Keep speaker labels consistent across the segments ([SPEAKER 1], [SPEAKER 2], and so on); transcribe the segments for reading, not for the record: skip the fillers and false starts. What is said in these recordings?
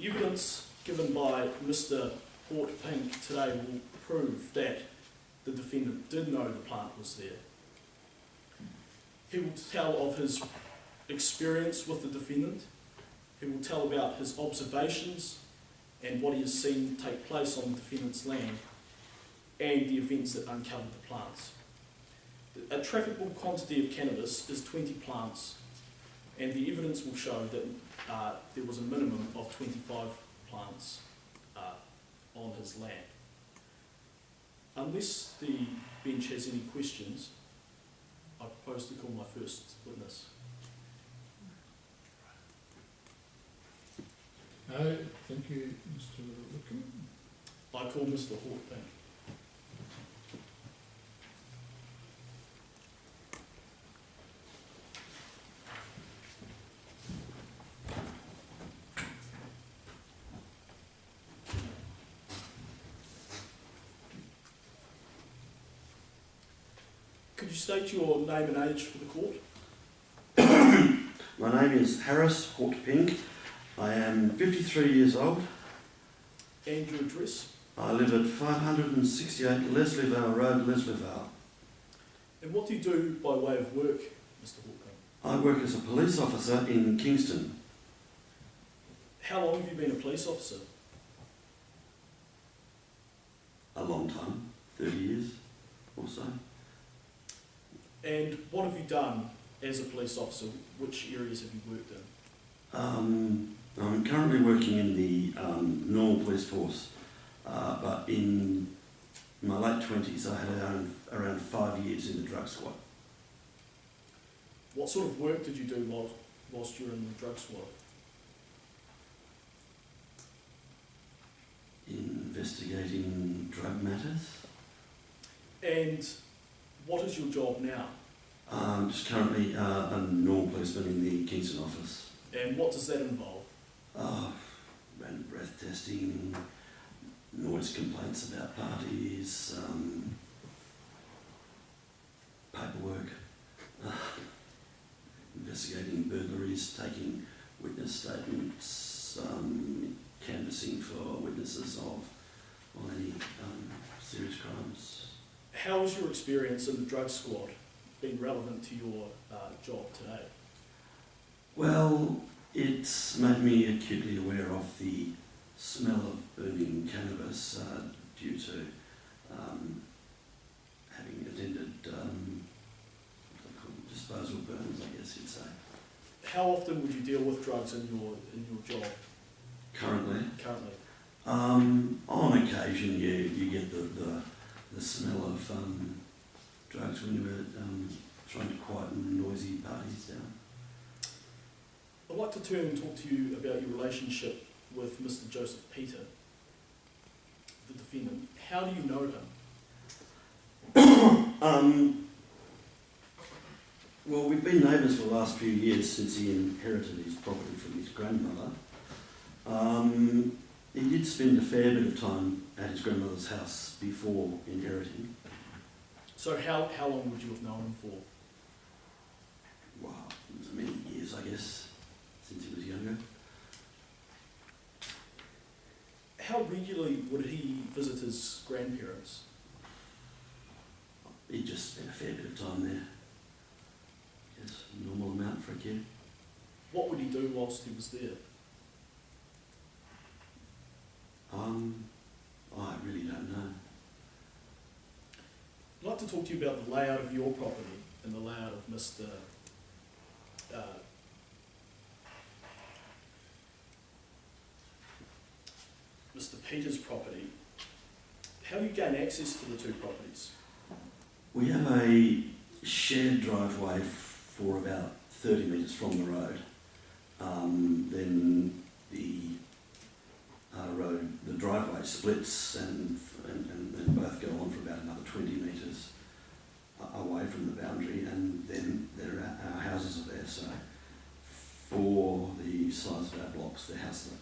[SPEAKER 1] The evidence given by Mr. Pink today will prove that the defendant did know the plant was there. He will tell of his experience with the defendant. He will tell about his observations and what he has seen take place on the defendant's land and the events that uncovered the plants. A trafficable quantity of cannabis is 20 plants, and the evidence will show that there was a minimum of 25 plants on his land. Unless the bench has any questions, I propose to call my first witness.
[SPEAKER 2] Thank you, Mr. Wickham.
[SPEAKER 1] I call Mr. Pink. Could you state your name and age for the court?
[SPEAKER 3] My name is Harris Pink. I am 53 years old.
[SPEAKER 1] And your address?
[SPEAKER 3] I live at 568 Leslievale Road, Leslievale.
[SPEAKER 1] And what do you do by way of work, Mr. Pink?
[SPEAKER 3] I work as a police officer in Kingston.
[SPEAKER 1] How long have you been a police officer?
[SPEAKER 3] A long time, 30 years or so.
[SPEAKER 1] And what have you done as a police officer? Which areas have you worked in?
[SPEAKER 3] I'm currently working in the normal police force, but in my late 20s I had around 5 years in the drug squad.
[SPEAKER 1] What sort of work did you do whilst you were in the drug squad?
[SPEAKER 3] Investigating drug matters.
[SPEAKER 1] And what is your job now?
[SPEAKER 3] I'm just currently a normal policeman in the Kingston office.
[SPEAKER 1] And what does that involve?
[SPEAKER 3] Random breath testing, noise complaints about parties, paperwork, investigating burglaries, taking witness statements, canvassing for witnesses on any serious crimes.
[SPEAKER 1] How has your experience in the drug squad been relevant to your job today?
[SPEAKER 3] Well, it's made me acutely aware of the smell of burning cannabis due to having attended disposal burns, I guess you'd say.
[SPEAKER 1] How often would you deal with drugs in your job?
[SPEAKER 3] Currently?
[SPEAKER 1] Currently.
[SPEAKER 3] On occasion, you get the smell of drugs when you're trying to quieten noisy parties down.
[SPEAKER 1] I'd like to turn and talk to you about your relationship with Mr. Joseph Peter, the defendant. How do you know him?
[SPEAKER 3] Well, we've been neighbours for the last few years since he inherited his property from his grandmother. He did spend a fair bit of time at his grandmother's house before inheriting.
[SPEAKER 1] So how long would you have known him for?
[SPEAKER 3] Wow, many years, I guess, since he was younger.
[SPEAKER 1] How regularly would he visit his grandparents?
[SPEAKER 3] He just spent a fair bit of time there. Yes, a normal amount for a kid.
[SPEAKER 1] What would he do whilst he was there?
[SPEAKER 3] I really don't know.
[SPEAKER 1] I'd like to talk to you about the layout of your property and the layout of Mr. Peter's property. How do you gain access to the two properties?
[SPEAKER 3] We have a shared driveway for about 30 metres from the road. Then the driveway splits and both go on for about another 20 metres away from the boundary, and then our houses are there. So for the size of our blocks, the houses are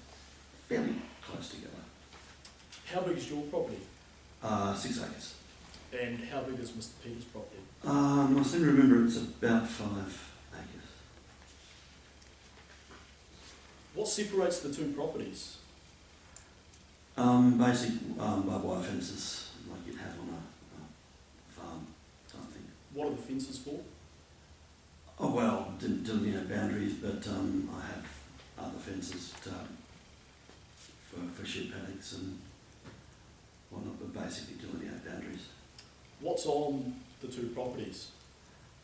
[SPEAKER 3] fairly close together.
[SPEAKER 1] How big is your property?
[SPEAKER 3] 6 acres.
[SPEAKER 1] And how big is Mr. Peter's property?
[SPEAKER 3] I seem to remember it's about 5 acres.
[SPEAKER 1] What separates the two properties?
[SPEAKER 3] Basic barbed wire fences, like you'd have on a farm type thing.
[SPEAKER 1] What are the fences for?
[SPEAKER 3] Oh well, delineate boundaries, but I have other fences for sheep paddocks and whatnot, but basically delineate boundaries.
[SPEAKER 1] What's on the two properties?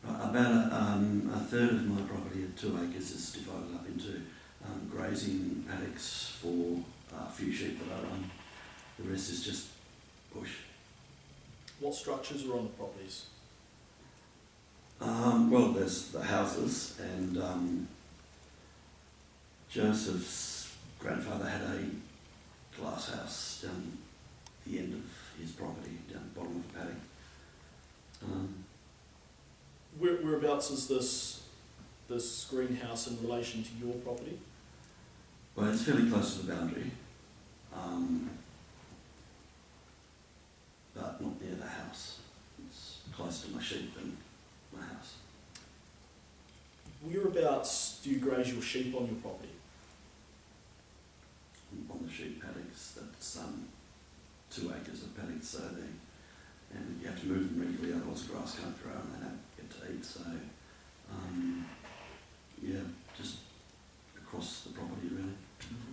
[SPEAKER 3] Right, about a third of my property at 2 acres is divided up into grazing paddocks for a few sheep that I run. The rest is just bush.
[SPEAKER 1] What structures are on the properties?
[SPEAKER 3] Well, there's the houses, and Joseph's grandfather had a glass house down the end of his property, down the bottom of the paddock.
[SPEAKER 1] Whereabouts is this greenhouse in relation to your property?
[SPEAKER 3] Well, it's fairly close to the boundary, but not near the house. It's closer to my sheep than my house.
[SPEAKER 1] Whereabouts do you graze your sheep on your property?
[SPEAKER 3] On the sheep paddocks, that's 2 acres of paddocks, so and you have to move them regularly, otherwise the grass can't grow and they don't get to eat. So, yeah, just across the property really.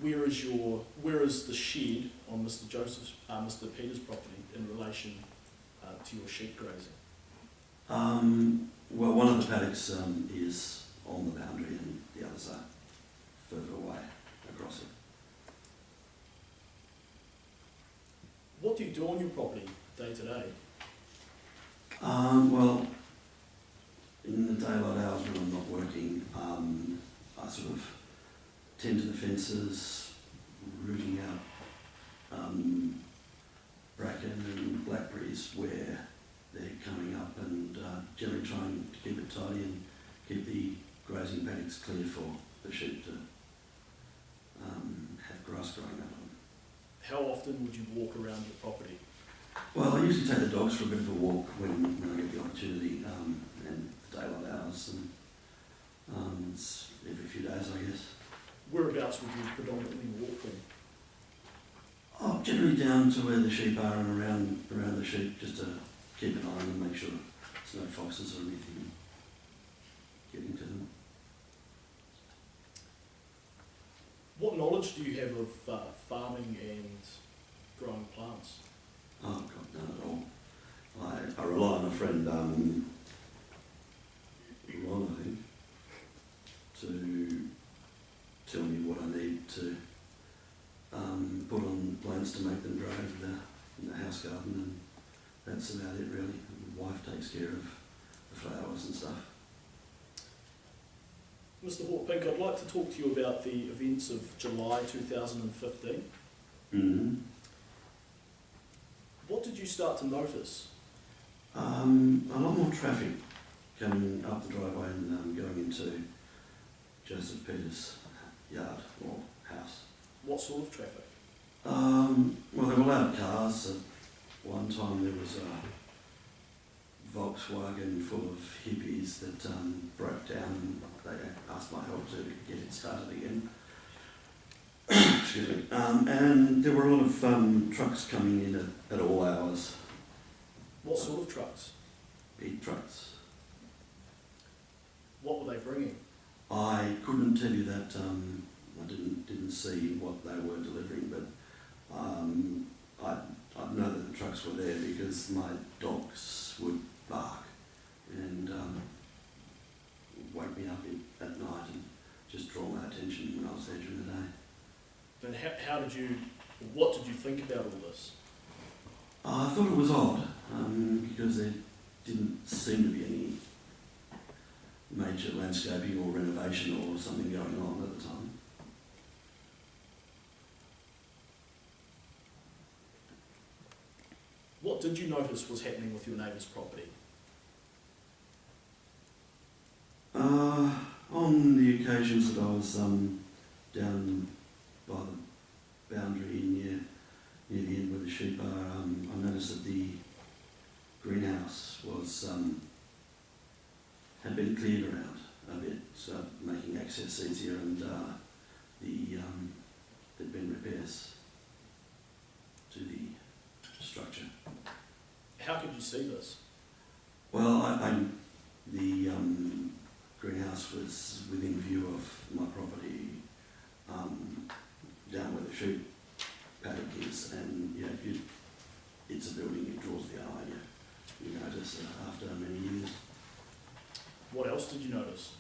[SPEAKER 1] Where is the shed on Mr. Peters' property in relation to your sheep grazing?
[SPEAKER 3] Well, one of the paddocks is on the boundary and the others are further away across it.
[SPEAKER 1] What do you do on your property day to day?
[SPEAKER 3] Well, in the daylight hours when I'm not working, I sort of tend to the fences, rooting out bracken and blackberries where they're coming up, and generally trying to keep it tidy and keep the grazing paddocks clear for the sheep to have grass growing up on them.
[SPEAKER 1] How often would you walk around your property?
[SPEAKER 3] Well, I usually take the dogs for a bit of a walk when I get the opportunity, and the daylight hours, and it's every few days, I guess.
[SPEAKER 1] Whereabouts would you predominantly walk then?
[SPEAKER 3] Oh, generally down to where the sheep are and around the sheep, just to keep an eye on them, make sure there's no foxes or anything getting to them.
[SPEAKER 1] What knowledge do you have of farming and growing plants?
[SPEAKER 3] Oh God, none at all. I rely on a friend, Ron, I think, to tell me what I need to put on plants to make them grow in the house garden, and that's about it really. The wife takes care of the flowers and stuff.
[SPEAKER 1] Mr. Hawke-Pink, I'd like to talk to you about the events of July 2015.
[SPEAKER 3] Mm-hmm.
[SPEAKER 1] What did you start to notice?
[SPEAKER 3] A lot more traffic coming up the driveway and going into Joseph Peters' yard or house.
[SPEAKER 1] What sort of traffic?
[SPEAKER 3] Well, there were loud cars. At one time there was a Volkswagen full of hippies that broke down. They asked my help to get it started again. Excuse me. And there were a lot of trucks coming in at all hours.
[SPEAKER 1] What sort of trucks?
[SPEAKER 3] Big trucks.
[SPEAKER 1] What were they bringing?
[SPEAKER 3] I couldn't tell you that. I didn't see what they were delivering, but I know that the trucks were there because my dogs would bark and wake me up at night and just draw my attention when I was there during the day.
[SPEAKER 1] Then what did you think about all this?
[SPEAKER 3] I thought it was odd because there didn't seem to be any major landscaping or renovation or something going on at the time.
[SPEAKER 1] What did you notice was happening with your neighbour's property?
[SPEAKER 3] On the occasions that I was down by the boundary near the end where the sheep are, I noticed that the greenhouse was had been cleared around a bit, so making access easier, and there'd been repairs. to the structure.
[SPEAKER 1] How could you see this?
[SPEAKER 3] Well, the greenhouse was within view of my property, down where the sheep paddock is, and it's a building, it draws the eye. You notice after many years.
[SPEAKER 1] What else did you notice?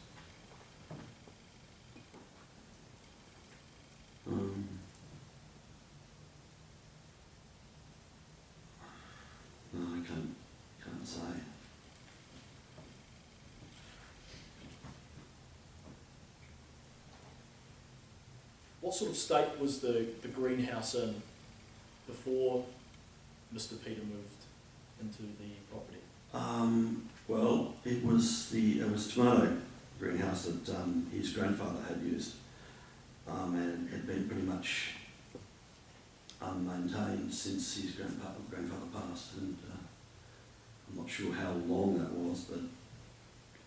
[SPEAKER 3] No, I can't say.
[SPEAKER 1] What sort of state was the greenhouse in before Mr. Peter moved into the property?
[SPEAKER 3] Well, it was a tomato greenhouse that his grandfather had used, and it had been pretty much unmaintained since his grandfather passed, and I'm not sure how long that was, but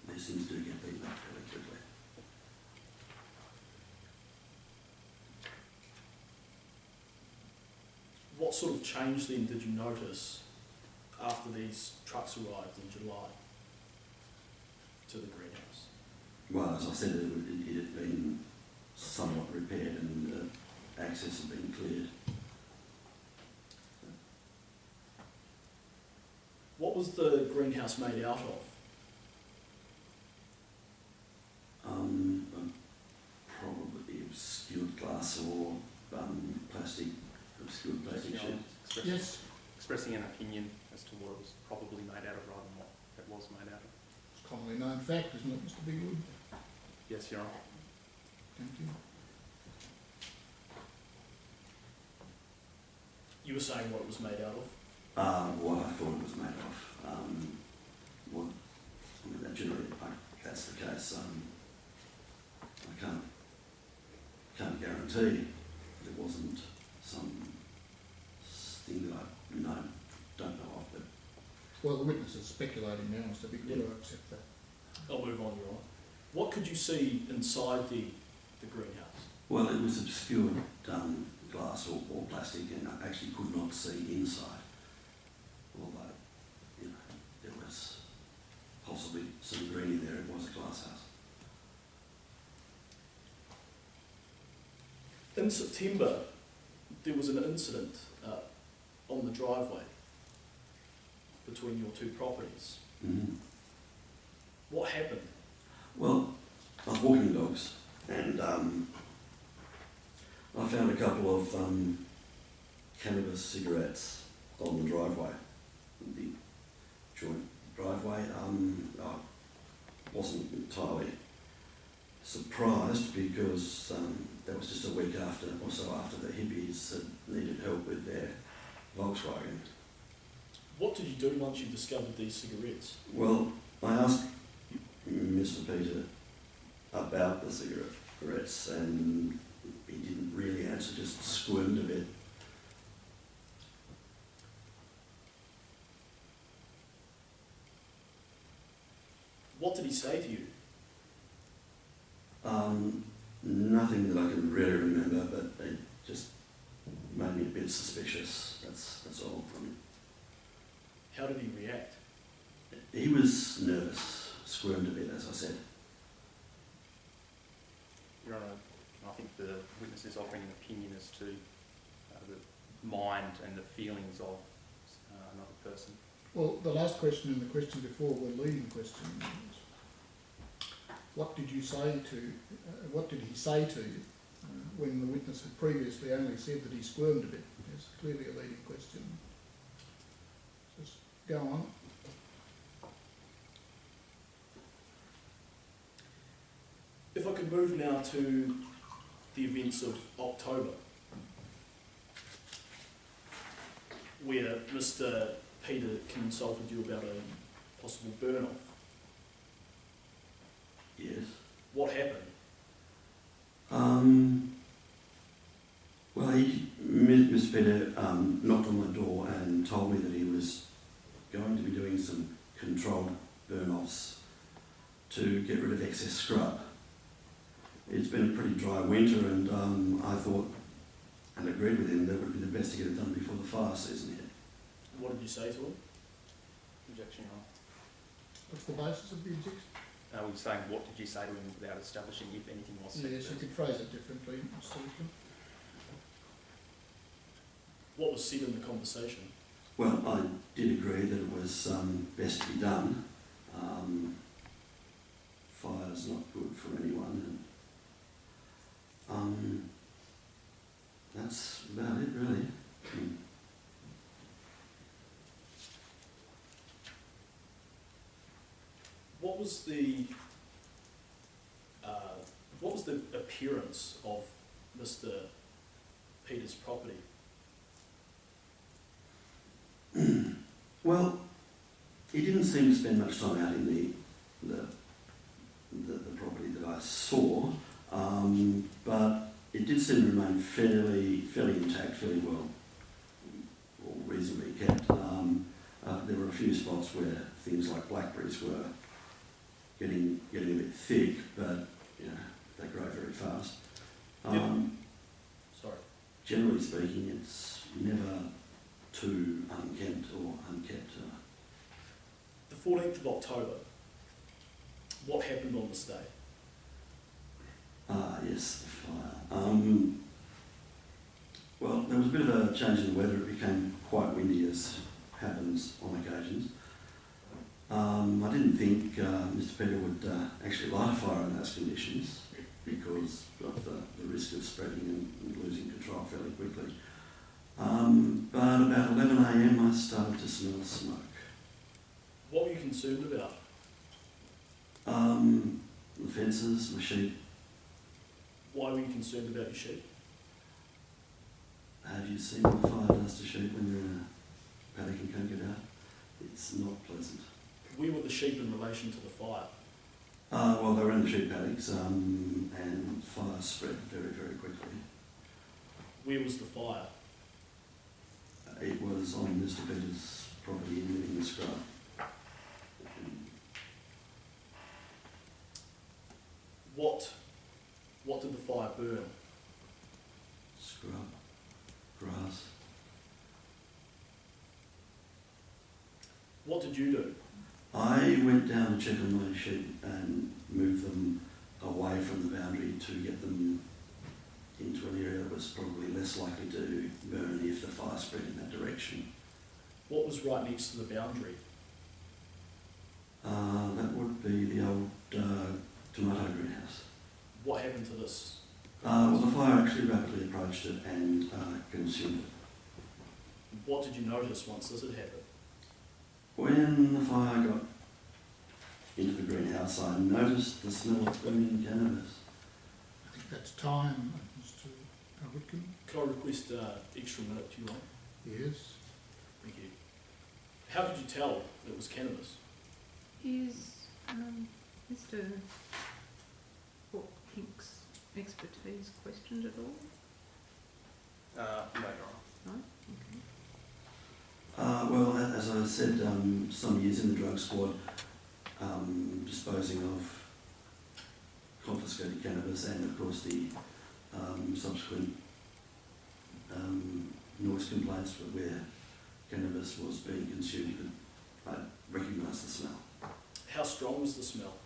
[SPEAKER 3] these things do get beaten up fairly quickly.
[SPEAKER 1] What sort of change then did you notice after these trucks arrived in July to the greenhouse?
[SPEAKER 3] Well, as I said, it had been somewhat repaired and access had been cleared.
[SPEAKER 1] What was the greenhouse made out of?
[SPEAKER 3] Probably obscured glass or plastic, obscured plastic
[SPEAKER 4] Yeah,
[SPEAKER 3] sheet.
[SPEAKER 2] Yes,
[SPEAKER 4] expressing an opinion as to what it was probably made out of rather than what it was made out of.
[SPEAKER 2] it's a commonly known fact, isn't it, Mr. Bigwood?
[SPEAKER 4] Yes, Your Honour.
[SPEAKER 2] Thank you.
[SPEAKER 1] You were saying what it was made out of?
[SPEAKER 3] What I thought it was made of. That generally, that's the case. I can't guarantee there wasn't some thing that I don't know of, but
[SPEAKER 2] Well, the witness is speculating now, Mr. Bigwood, I accept that.
[SPEAKER 1] I'll move on, Your Honour. What could you see inside the greenhouse?
[SPEAKER 3] well, it was obscured glass or plastic, and I actually could not see inside. Although, there was possibly some green in there. It was a glass house.
[SPEAKER 1] In September, there was an incident on the driveway between your two properties.
[SPEAKER 3] Mm-hmm.
[SPEAKER 1] What happened?
[SPEAKER 3] Well, I was walking dogs, and I found a couple of cannabis cigarettes on the driveway, the joint driveway. I wasn't entirely surprised because that was just a week after, or so after, the hippies had needed help with their Volkswagen.
[SPEAKER 1] What did you do once you discovered these cigarettes?
[SPEAKER 3] Well, I asked Mr. Peter about the cigarettes, and he didn't really answer, just squirmed a bit.
[SPEAKER 1] What did he say to you?
[SPEAKER 3] Nothing that I can really remember, but it just made me a bit suspicious. That's all from him.
[SPEAKER 1] How did he react?
[SPEAKER 3] He was nervous, squirmed a bit, as I said.
[SPEAKER 4] Your Honour, I think the witness is offering an opinion as to the mind and the feelings of another person.
[SPEAKER 2] Well, the last question and the question before were leading questions. What did you say to, what did he say to you when the witness had previously only said that he squirmed a bit? It's clearly a leading question. Just go on.
[SPEAKER 1] If I could move now to the events of October, where Mr. Peter consulted you about a possible burn-off.
[SPEAKER 3] Yes.
[SPEAKER 1] What happened?
[SPEAKER 3] Well, Mr. Peter knocked on my door and told me that he was going to be doing some controlled burn-offs to get rid of excess scrub. It's been a pretty dry winter, and I thought and agreed with him that it would be the best to get it done before the fire season hit.
[SPEAKER 1] What did you say to him?
[SPEAKER 4] Objection, Your Honour.
[SPEAKER 2] What's the basis of the objection?
[SPEAKER 4] We're saying, what did you say to him without establishing if anything was said?
[SPEAKER 2] Yes, you could phrase it differently, Mr. Whitcomb.
[SPEAKER 1] What was said in the conversation?
[SPEAKER 3] Well, I did agree that it was best to be done. Fire's not good for anyone, and that's about it, really.
[SPEAKER 1] What was the appearance of Mr. Peters' property?
[SPEAKER 3] Well, he didn't seem to spend much time out in the property that I saw, but it did seem to remain fairly intact, fairly well, or reasonably kept. There were a few spots where things like blackberries were getting a bit thick, but you know they grow very fast.
[SPEAKER 1] Sorry.
[SPEAKER 3] Generally speaking, it's never too unkempt or unkept.
[SPEAKER 1] The 14th of October, what happened on this day?
[SPEAKER 3] Yes, the fire. Well, there was a bit of a change in the weather. It became quite windy, as happens on occasions. I didn't think Mr. Peter would actually light a fire in those conditions because of the risk of spreading and losing control fairly quickly. But about 11 a.m. I started to smell smoke.
[SPEAKER 1] What were you concerned about?
[SPEAKER 3] The fences, my sheep.
[SPEAKER 1] Why were you concerned about your sheep?
[SPEAKER 3] Have you seen what fire does to sheep when you're in a paddock and can't get out? It's not pleasant.
[SPEAKER 1] Where were the sheep in relation to the fire?
[SPEAKER 3] Well, they were in the sheep paddocks, and fire spread very, very quickly.
[SPEAKER 1] Where was the fire?
[SPEAKER 3] It was on Mr. Peters' property in the scrub.
[SPEAKER 1] What did the fire burn?
[SPEAKER 3] Scrub, grass.
[SPEAKER 1] What did you do?
[SPEAKER 3] I went down to check on my sheep and move them away from the boundary to get them into an area that was probably less likely to burn if the fire spread in that direction.
[SPEAKER 1] What was right next to the boundary?
[SPEAKER 3] That would be the old tomato greenhouse.
[SPEAKER 1] What happened to this?
[SPEAKER 3] Well, the fire actually rapidly approached it and consumed it.
[SPEAKER 1] What did you notice once this had happened?
[SPEAKER 3] When the fire got into the greenhouse, I noticed the smell of burning cannabis.
[SPEAKER 2] I think that's time, Mr. Whitcomb.
[SPEAKER 1] Could I request extra minute, do you want?
[SPEAKER 2] Yes.
[SPEAKER 1] Thank you. How did you tell it was cannabis?
[SPEAKER 5] Is Mr. Hink's expertise questioned at all?
[SPEAKER 4] No, Your Honour.
[SPEAKER 5] No? Okay.
[SPEAKER 3] Well, as I said, some years in the drug squad, disposing of confiscated cannabis and, of course, the subsequent noise complaints where cannabis was being consumed, I recognised the smell.
[SPEAKER 1] How strong was the smell?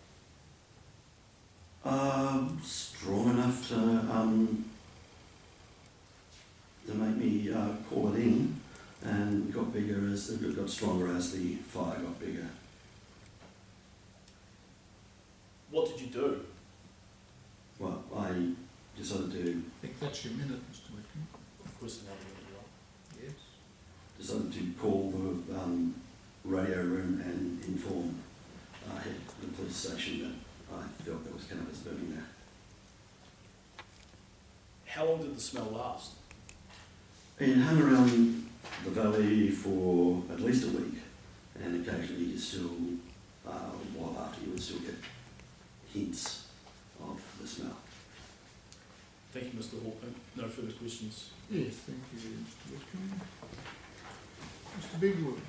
[SPEAKER 3] Strong enough to make me call it in, and got bigger as it got stronger as the fire got bigger.
[SPEAKER 1] What did you do?
[SPEAKER 3] Well, I decided to
[SPEAKER 2] I think that's your minute, Mr. Whitcomb.
[SPEAKER 1] Request another minute, you want?
[SPEAKER 2] Yes.
[SPEAKER 3] decided to call the radio room and inform the police station that I felt there was cannabis burning there.
[SPEAKER 1] How long did the smell last?
[SPEAKER 3] It hung around the valley for at least a week, and occasionally you still, a while after, you would still get hints of the smell.
[SPEAKER 1] Thank you, Mr. Hawkman. No further questions.
[SPEAKER 2] Yes, thank you, Mr. Whitcomb. Mr. Bigwood.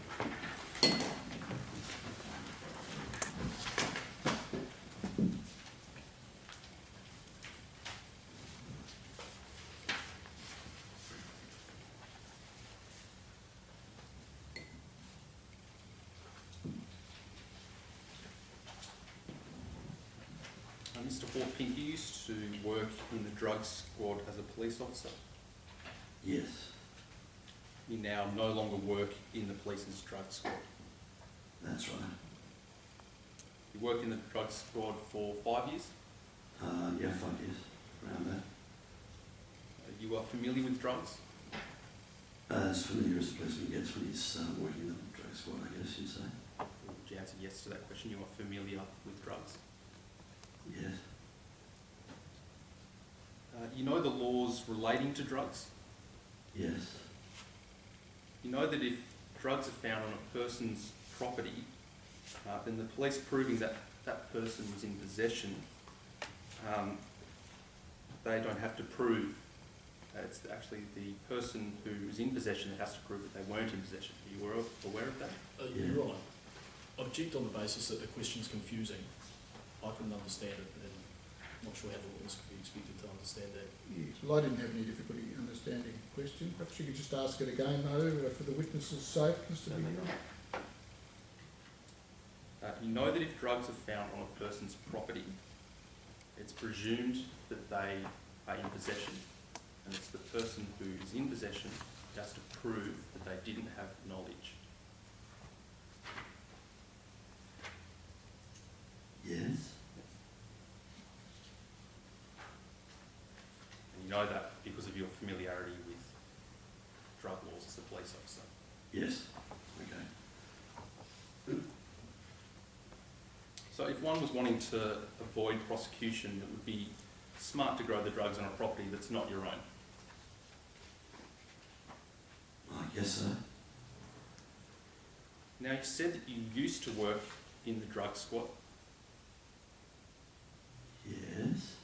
[SPEAKER 4] Mr. Hawpink, you used to work in the drug squad as a police officer.
[SPEAKER 3] Yes,
[SPEAKER 4] You now no longer work in the police's drug squad.
[SPEAKER 3] that's right.
[SPEAKER 4] You worked in the drug squad for 5 years.
[SPEAKER 3] Yeah, 5 years, around that.
[SPEAKER 4] You are familiar with drugs.
[SPEAKER 3] As familiar as a policeman gets when he's working in the drug squad, I guess you'd say.
[SPEAKER 4] Would you answer yes to that question? You are familiar with drugs.
[SPEAKER 3] Yes,
[SPEAKER 4] You know the laws relating to drugs.
[SPEAKER 3] yes,
[SPEAKER 4] You know that if drugs are found on a person's property, then the police proving that that person was in possession, they don't have to prove. It's actually the person who is in possession that has to prove that they weren't in possession. Are you aware of that?
[SPEAKER 3] Yeah.
[SPEAKER 1] You're right. Object on the basis that the question's confusing. I couldn't understand it, and I'm not sure how the witness could be expected to understand that.
[SPEAKER 2] Yes, well, I didn't have any difficulty understanding the question. Perhaps you could just ask it again, though, for the witness's sake, Mr. Bigger.
[SPEAKER 4] You know that if drugs are found on a person's property, it's presumed that they are in possession, and it's the person who is in possession who has to prove that they didn't have knowledge.
[SPEAKER 3] yes,
[SPEAKER 4] And you know that because of your familiarity with drug laws as a police officer.
[SPEAKER 3] yes. Okay.
[SPEAKER 4] So if one was wanting to avoid prosecution, it would be smart to grow the drugs on a property that's not your own.
[SPEAKER 3] I guess so.
[SPEAKER 4] Now, you said that you used to work in the drug squad,
[SPEAKER 3] Yes,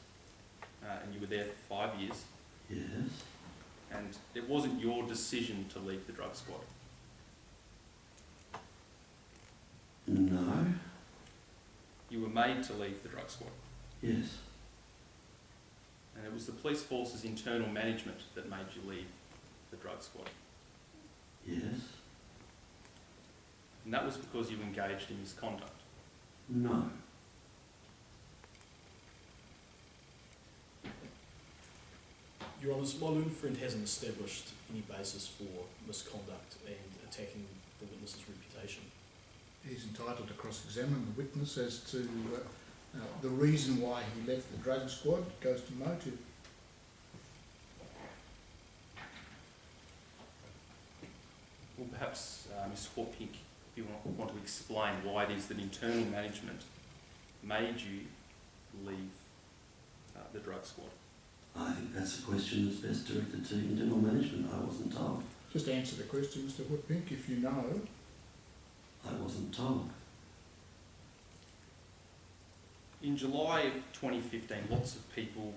[SPEAKER 4] and you were there for 5 years,
[SPEAKER 3] yes,
[SPEAKER 4] and it wasn't your decision to leave the drug squad.
[SPEAKER 3] no,
[SPEAKER 4] You were made to leave the drug squad,
[SPEAKER 3] yes,
[SPEAKER 4] and it was the police force's internal management that made you leave the drug squad.
[SPEAKER 3] yes,
[SPEAKER 4] And that was because you engaged in misconduct.
[SPEAKER 3] no,
[SPEAKER 1] Your Honours, my learned friend hasn't established any basis for misconduct and attacking the witness's reputation.
[SPEAKER 2] He's entitled to cross-examine the witness as to the reason why he left the drug squad. It goes to motive.
[SPEAKER 4] Well, perhaps, Mr. Hawpink, if you want to explain why it is that internal management made you leave the drug squad.
[SPEAKER 3] I think that's a question that's best directed to internal management. I wasn't told.
[SPEAKER 2] Just answer the question, Mr. Woodpink, if you know.
[SPEAKER 3] I wasn't told.
[SPEAKER 4] In July of 2015, lots of people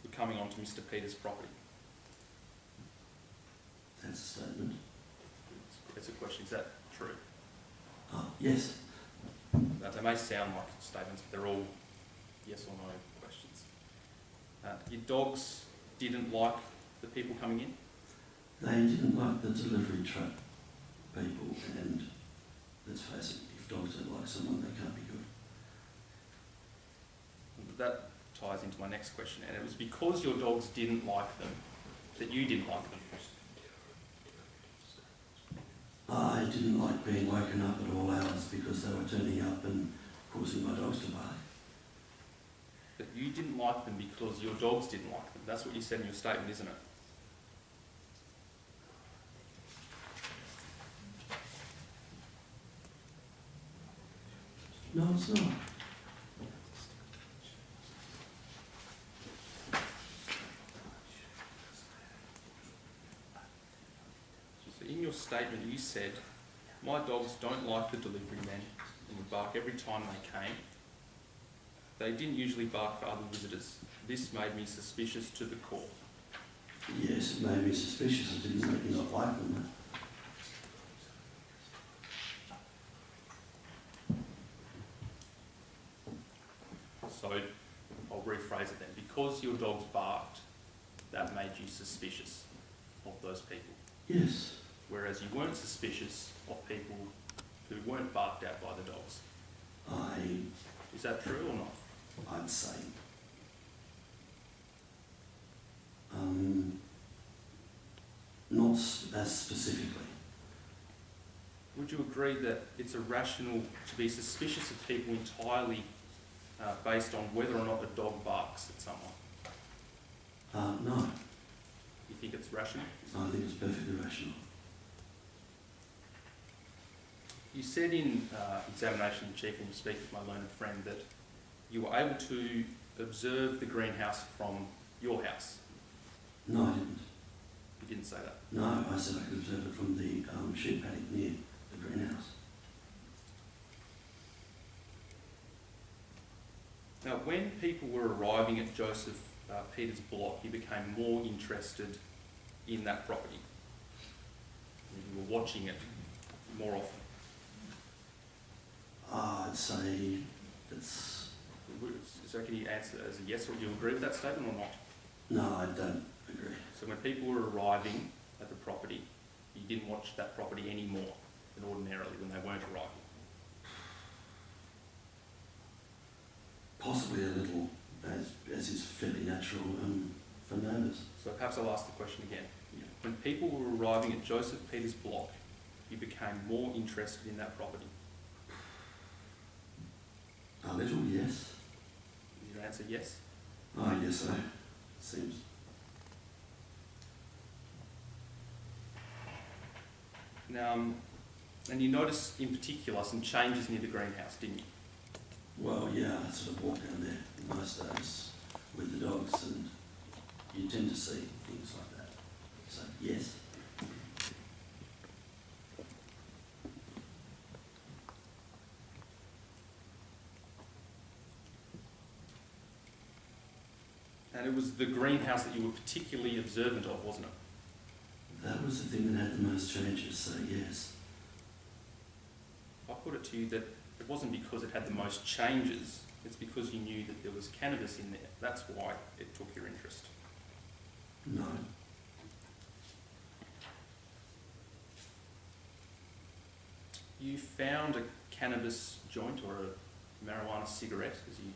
[SPEAKER 4] were coming onto Mr. Peters' property.
[SPEAKER 3] That's a statement.
[SPEAKER 4] It's a question, is that true?
[SPEAKER 3] Oh, yes,
[SPEAKER 4] Now, they may sound like statements, but they're all yes or no questions. Your dogs didn't like the people coming in?
[SPEAKER 3] they didn't like the delivery truck people, and let's face it, if dogs don't like someone, they can't be good.
[SPEAKER 4] That ties into my next question, and it was because your dogs didn't like them that you didn't like them.
[SPEAKER 3] I didn't like being woken up at all hours because they were turning up and causing my dogs to bark.
[SPEAKER 4] That you didn't like them because your dogs didn't like them. That's what you said in your statement, isn't it?
[SPEAKER 3] No, it's not.
[SPEAKER 4] So in your statement you said, my dogs don't like the delivery men and would bark every time they came. They didn't usually bark for other visitors. This made me suspicious to the core.
[SPEAKER 3] Yes, it made me suspicious. It didn't make me not like them.
[SPEAKER 4] So I'll rephrase it then. Because your dogs barked, that made you suspicious of those people.
[SPEAKER 3] Yes,
[SPEAKER 4] Whereas you weren't suspicious of people who weren't barked at by the dogs.
[SPEAKER 3] I
[SPEAKER 4] Is that true or not?
[SPEAKER 3] I'd say. Not as specifically.
[SPEAKER 4] Would you agree that it's irrational to be suspicious of people entirely based on whether or not a dog barks at someone?
[SPEAKER 3] No,
[SPEAKER 4] You think it's rational?
[SPEAKER 3] I think it's perfectly rational.
[SPEAKER 4] You said in examination in chief when you speak with my learned friend that you were able to observe the greenhouse from your house.
[SPEAKER 3] No, I didn't.
[SPEAKER 4] You didn't say that.
[SPEAKER 3] No, I said I could observe it from the sheep paddock near the greenhouse.
[SPEAKER 4] Now, when people were arriving at Joseph Peter's block, you became more interested in that property. You were watching it more often.
[SPEAKER 3] I'd say that's...
[SPEAKER 4] So can you answer as a yes, or do you agree with that statement or not?
[SPEAKER 3] No, I don't agree.
[SPEAKER 4] So when people were arriving at the property, you didn't watch that property any more than ordinarily when they weren't arriving?
[SPEAKER 3] Possibly a little, as is fairly natural for neighbours.
[SPEAKER 4] So perhaps I'll ask the question again. When people were arriving at Joseph Peter's block, you became more interested in that property?
[SPEAKER 3] A little, yes.
[SPEAKER 4] Is your answer yes?
[SPEAKER 3] I guess so. Seems.
[SPEAKER 4] Now, and you noticed in particular some changes near the greenhouse, didn't you?
[SPEAKER 3] Well, yeah, I sort of walk down there most days with the dogs, and you tend to see things like that. So, yes.
[SPEAKER 4] And it was the greenhouse that you were particularly observant of, wasn't it?
[SPEAKER 3] That was the thing that had the most changes, so yes.
[SPEAKER 4] I put it to you that it wasn't because it had the most changes, it's because you knew that there was cannabis in there. That's why it took your interest.
[SPEAKER 3] No.
[SPEAKER 4] You found a cannabis joint or a marijuana cigarette, as you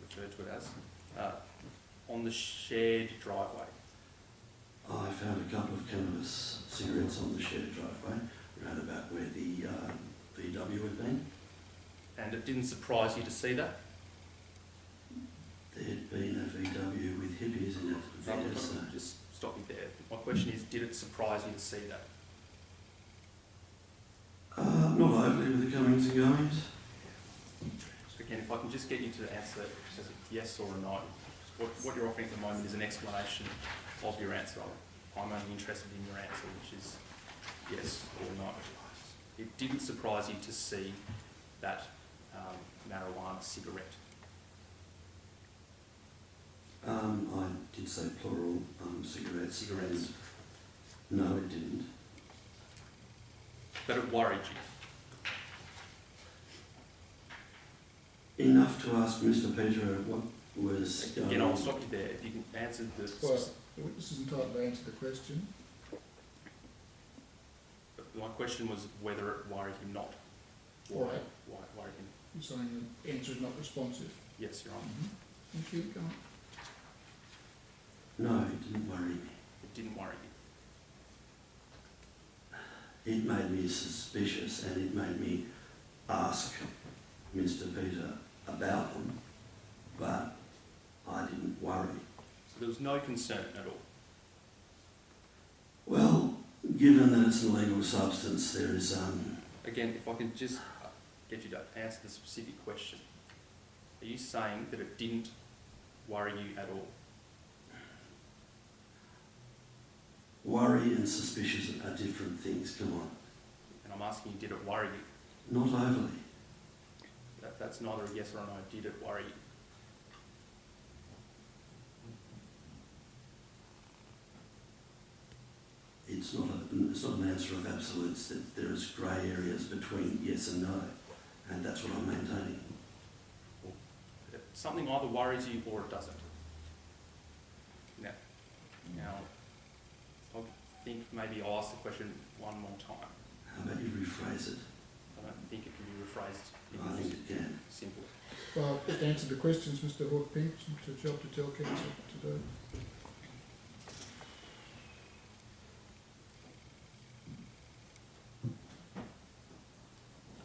[SPEAKER 4] refer to it as, on the shared driveway.
[SPEAKER 3] I found a couple of cannabis cigarettes on the shared driveway, round about where the VW had been.
[SPEAKER 4] And it didn't surprise you to see that?
[SPEAKER 3] There had been a VW with hippies in it. Yes,
[SPEAKER 4] Just stop you there. My question is, did it surprise you to see that?
[SPEAKER 3] not overly with the comings and goings.
[SPEAKER 4] So again, if I can just get you to answer as a yes or a no. What you're offering at the moment is an explanation of your answer. I'm only interested in your answer, which is yes or no. It didn't surprise you to see that marijuana cigarette.
[SPEAKER 3] I did say plural cigarettes.
[SPEAKER 4] Cigarettes.
[SPEAKER 3] No, it didn't.
[SPEAKER 4] But it worried you.
[SPEAKER 3] Enough to ask Mr. Peter what was going
[SPEAKER 4] Again,
[SPEAKER 3] on.
[SPEAKER 4] I'll stop you there. If you can answer the...
[SPEAKER 2] Well, the witness is entitled to answer the question.
[SPEAKER 4] My question was whether it worried him not.
[SPEAKER 2] All right.
[SPEAKER 4] Why worried him?
[SPEAKER 2] You're saying the answer is not responsive.
[SPEAKER 4] Yes, Your Honour.
[SPEAKER 2] Thank you. Go on.
[SPEAKER 3] No, it didn't worry me.
[SPEAKER 4] It didn't worry you.
[SPEAKER 3] It made me suspicious, and it made me ask Mr. Peter about them, but I didn't worry.
[SPEAKER 4] So there was no concern at all.
[SPEAKER 3] Well, given that it's an illegal substance, there is
[SPEAKER 4] Again, if I can just get you to answer the specific question. Are you saying that it didn't worry you at all?
[SPEAKER 3] worry and suspicious are different things. Come on.
[SPEAKER 4] And I'm asking you, did it worry you?
[SPEAKER 3] Not overly.
[SPEAKER 4] That's neither a yes or a no. Did it worry you?
[SPEAKER 3] It's not an answer of absolutes. That there is grey areas between yes and no, and that's what I'm maintaining.
[SPEAKER 4] Something either worries you or it doesn't. Now, I think maybe I'll ask the question one more time.
[SPEAKER 3] How about you rephrase it?
[SPEAKER 4] I don't think it can be rephrased
[SPEAKER 3] I think it can.
[SPEAKER 4] Simple.
[SPEAKER 2] Well, just answer the questions, Mr Hawke-Pink. It's a job to tell council to do.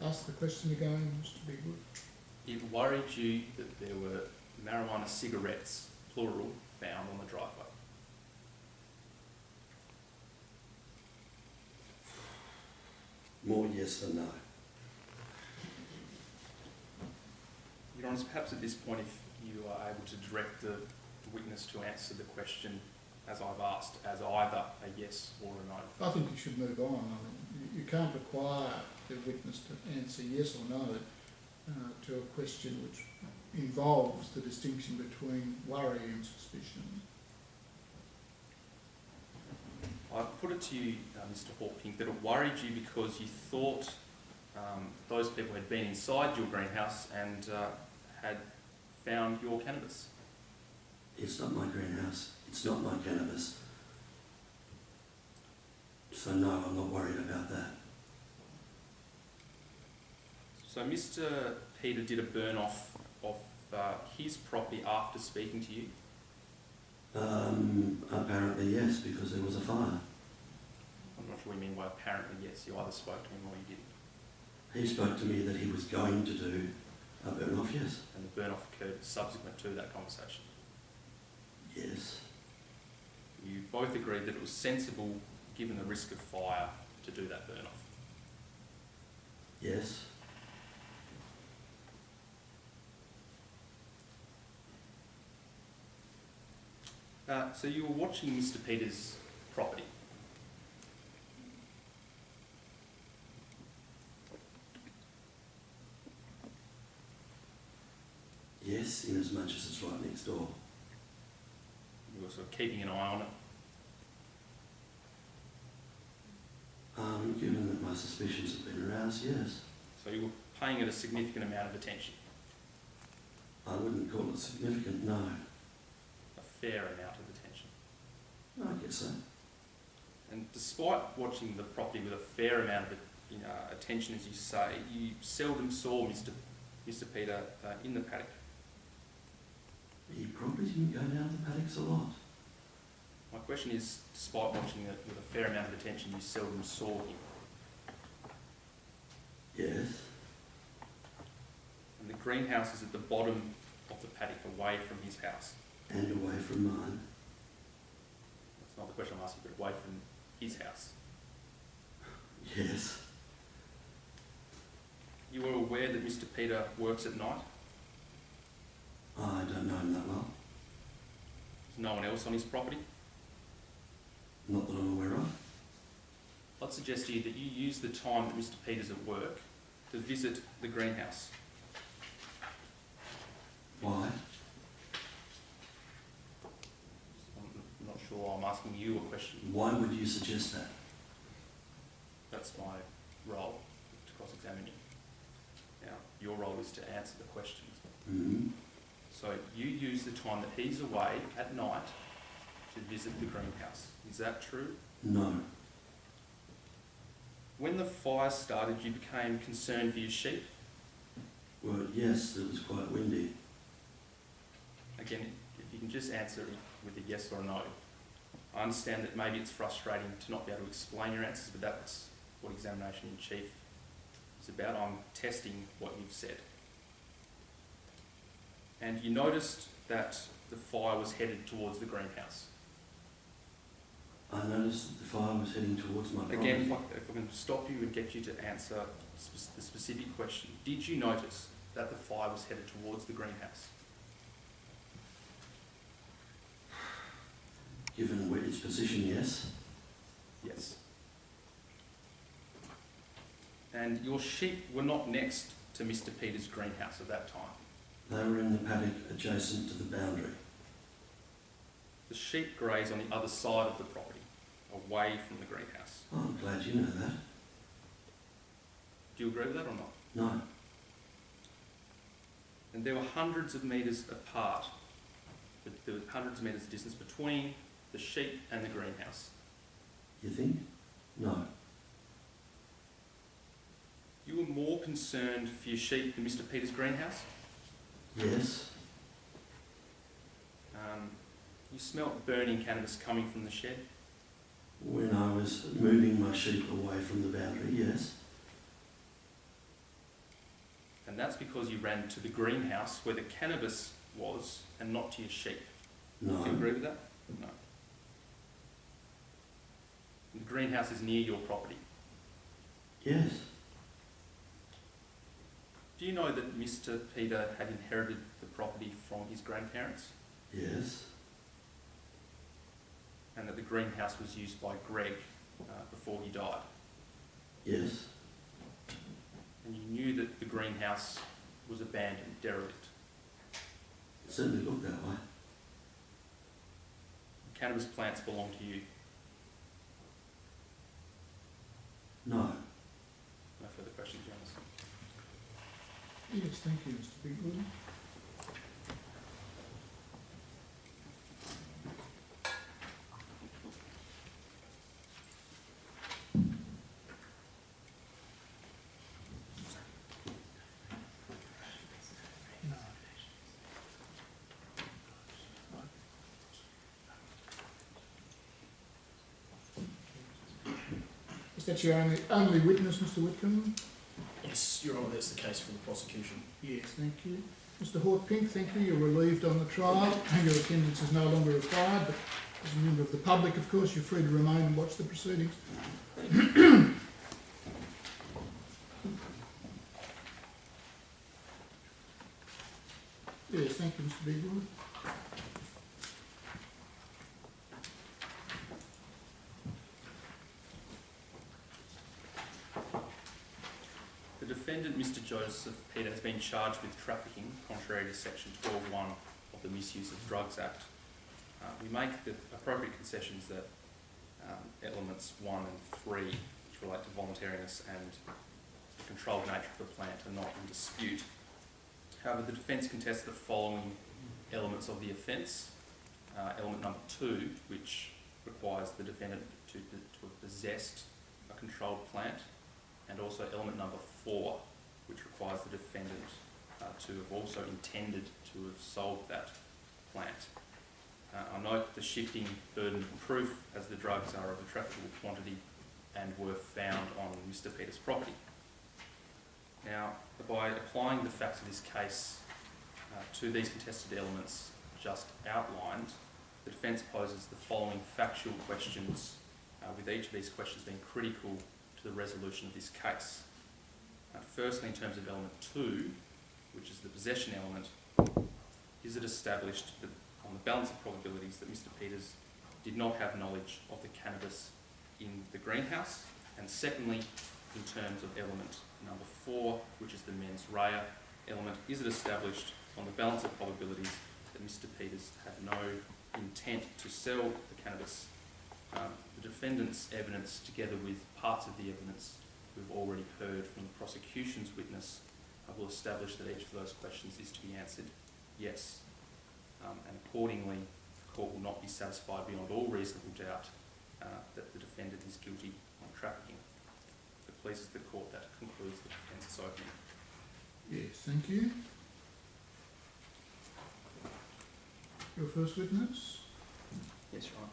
[SPEAKER 2] Ask the question again, Mr Bigwood.
[SPEAKER 4] It worried you that there were marijuana cigarettes, plural, found on the driveway.
[SPEAKER 3] More yes than no.
[SPEAKER 4] Your Honour, perhaps at this point, if you are able to direct the witness to answer the question as I've asked, as either a yes or a no.
[SPEAKER 2] I think you should move on. I mean, you can't require the witness to answer yes or no to a question which involves the distinction between worry and suspicion.
[SPEAKER 4] I put it to you, Mr Hawke-Pink, that it worried you because you thought those people had been inside your greenhouse and had found your cannabis.
[SPEAKER 3] It's not my greenhouse. It's not my cannabis. So no, I'm not worried about that.
[SPEAKER 4] So Mr Peter did a burn off of his property after speaking to you?
[SPEAKER 3] Apparently yes, because there was a fire.
[SPEAKER 4] I'm not sure what you mean by apparently yes. You either spoke to him or you didn't.
[SPEAKER 3] He spoke to me that he was going to do a burn off, yes.
[SPEAKER 4] And the burn off occurred subsequent to that conversation.
[SPEAKER 3] Yes.
[SPEAKER 4] You both agreed that it was sensible, given the risk of fire, to do that burn off.
[SPEAKER 3] Yes.
[SPEAKER 4] So you were watching Mr Peter's property.
[SPEAKER 3] Yes, in as much as it's right next door.
[SPEAKER 4] You were sort of keeping an eye on it.
[SPEAKER 3] Given that my suspicions have been aroused, yes.
[SPEAKER 4] So you were paying it a significant amount of attention.
[SPEAKER 3] I wouldn't call it significant, no.
[SPEAKER 4] A fair amount of attention.
[SPEAKER 3] I guess so.
[SPEAKER 4] And despite watching the property with a fair amount of attention, as you say, you seldom saw Mr Peter in the paddock.
[SPEAKER 3] He probably didn't go down the paddocks a lot.
[SPEAKER 4] My question is, despite watching it with a fair amount of attention, you seldom saw him.
[SPEAKER 3] Yes.
[SPEAKER 4] And the greenhouse is at the bottom of the paddock, away from his house.
[SPEAKER 3] And away from mine.
[SPEAKER 4] That's not the question I'm asking, but away from his house.
[SPEAKER 3] Yes.
[SPEAKER 4] You were aware that Mr Peter works at night?
[SPEAKER 3] I don't know him that well.
[SPEAKER 4] There's no one else on his property?
[SPEAKER 3] Not that I'm aware of.
[SPEAKER 4] I'd suggest to you that you use the time that Mr Peter's at work to visit the greenhouse.
[SPEAKER 3] Why?
[SPEAKER 4] I'm not sure I'm asking you a question.
[SPEAKER 3] Why would you suggest that?
[SPEAKER 4] That's my role, to cross-examine you. Now, your role is to answer the questions.
[SPEAKER 3] Mm-hmm.
[SPEAKER 4] So you use the time that he's away at night to visit the greenhouse. Is that true?
[SPEAKER 3] No.
[SPEAKER 4] When the fire started, you became concerned for your sheep.
[SPEAKER 3] Well, yes, it was quite windy.
[SPEAKER 4] Again, if you can just answer with a yes or a no. I understand that maybe it's frustrating to not be able to explain your answers, but that's what examination in chief is about. I'm testing what you've said. And you noticed that the fire was headed towards the greenhouse.
[SPEAKER 3] I noticed that the fire was heading towards my property.
[SPEAKER 4] Again, if I can stop you and get you to answer the specific question. Did you notice that the fire was headed towards the greenhouse?
[SPEAKER 3] Given where its position, yes.
[SPEAKER 4] Yes. And your sheep were not next to Mr Peter's greenhouse at that time.
[SPEAKER 3] They were in the paddock adjacent to the boundary.
[SPEAKER 4] The sheep graze on the other side of the property, away from the greenhouse.
[SPEAKER 3] Oh, I'm glad you know that.
[SPEAKER 4] Do you agree with that or not?
[SPEAKER 3] No.
[SPEAKER 4] And there were hundreds of metres apart. There was hundreds of metres of distance between the sheep and the greenhouse.
[SPEAKER 3] You think? No.
[SPEAKER 4] You were more concerned for your sheep in Mr. Peters' greenhouse?
[SPEAKER 3] Yes.
[SPEAKER 4] You smelt burning cannabis coming from the shed?
[SPEAKER 3] When I was moving my sheep away from the boundary, yes.
[SPEAKER 4] And that's because you ran to the greenhouse where the cannabis was and not to your sheep. Do you
[SPEAKER 3] No.
[SPEAKER 4] agree with that? No. The greenhouse is near your property.
[SPEAKER 3] Yes.
[SPEAKER 4] Do you know that Mr. Peter had inherited the property from his grandparents
[SPEAKER 3] Yes.
[SPEAKER 4] and that the greenhouse was used by Greg before he died?
[SPEAKER 3] Yes.
[SPEAKER 4] And you knew that the greenhouse was abandoned, derelict.
[SPEAKER 3] It certainly looked that way.
[SPEAKER 4] Cannabis plants belong to you.
[SPEAKER 3] No.
[SPEAKER 4] No further questions, Your Honours.
[SPEAKER 2] Yes, thank you, Mr. Bigwood. Is that your only witness, Mr. Whitcomb?
[SPEAKER 1] Yes, Your Honour, that's the case for the prosecution.
[SPEAKER 2] Yes, thank you. Mr. Hort-Pink, thank you. You're relieved on the trial. Your attendance is no longer required, but as a member of the public, of course, you're free to remain and watch the proceedings. Yes, thank you, Mr. Bigwood.
[SPEAKER 4] The defendant, Mr. Joseph Peter, has been charged with trafficking, contrary to section 12(1) of the Misuse of Drugs Act. We make the appropriate concessions that elements 1 and 3, which relate to voluntariness and the controlled nature of the plant, are not in dispute. However, the defence contests the following elements of the offence. Element number 2, which requires the defendant to have possessed a controlled plant, and also element number 4, which requires the defendant to have also intended to have sold that plant. I note the shifting burden of proof as the drugs are of a trafficable quantity and were found on Mr. Peter's property. Now, by applying the facts of this case to these contested elements just outlined, the defence poses the following factual questions, with each of these questions being critical to the resolution of this case. Firstly, in terms of element 2, which is the possession element, is it established that on the balance of probabilities that Mr. Peters did not have knowledge of the cannabis in the greenhouse? And secondly, in terms of element number 4, which is the mens rea element, is it established on the balance of probabilities that Mr. Peters had no intent to sell the cannabis? The defendant's evidence, together with parts of the evidence we've already heard from the prosecution's witness, will establish that each of those questions is to be answered yes. And accordingly, the court will not be satisfied beyond all reasonable doubt that the defendant is guilty of trafficking. If it pleases the court, that concludes the defence's opening.
[SPEAKER 2] Yes, thank you. Your first witness?
[SPEAKER 4] Yes, Your Honour.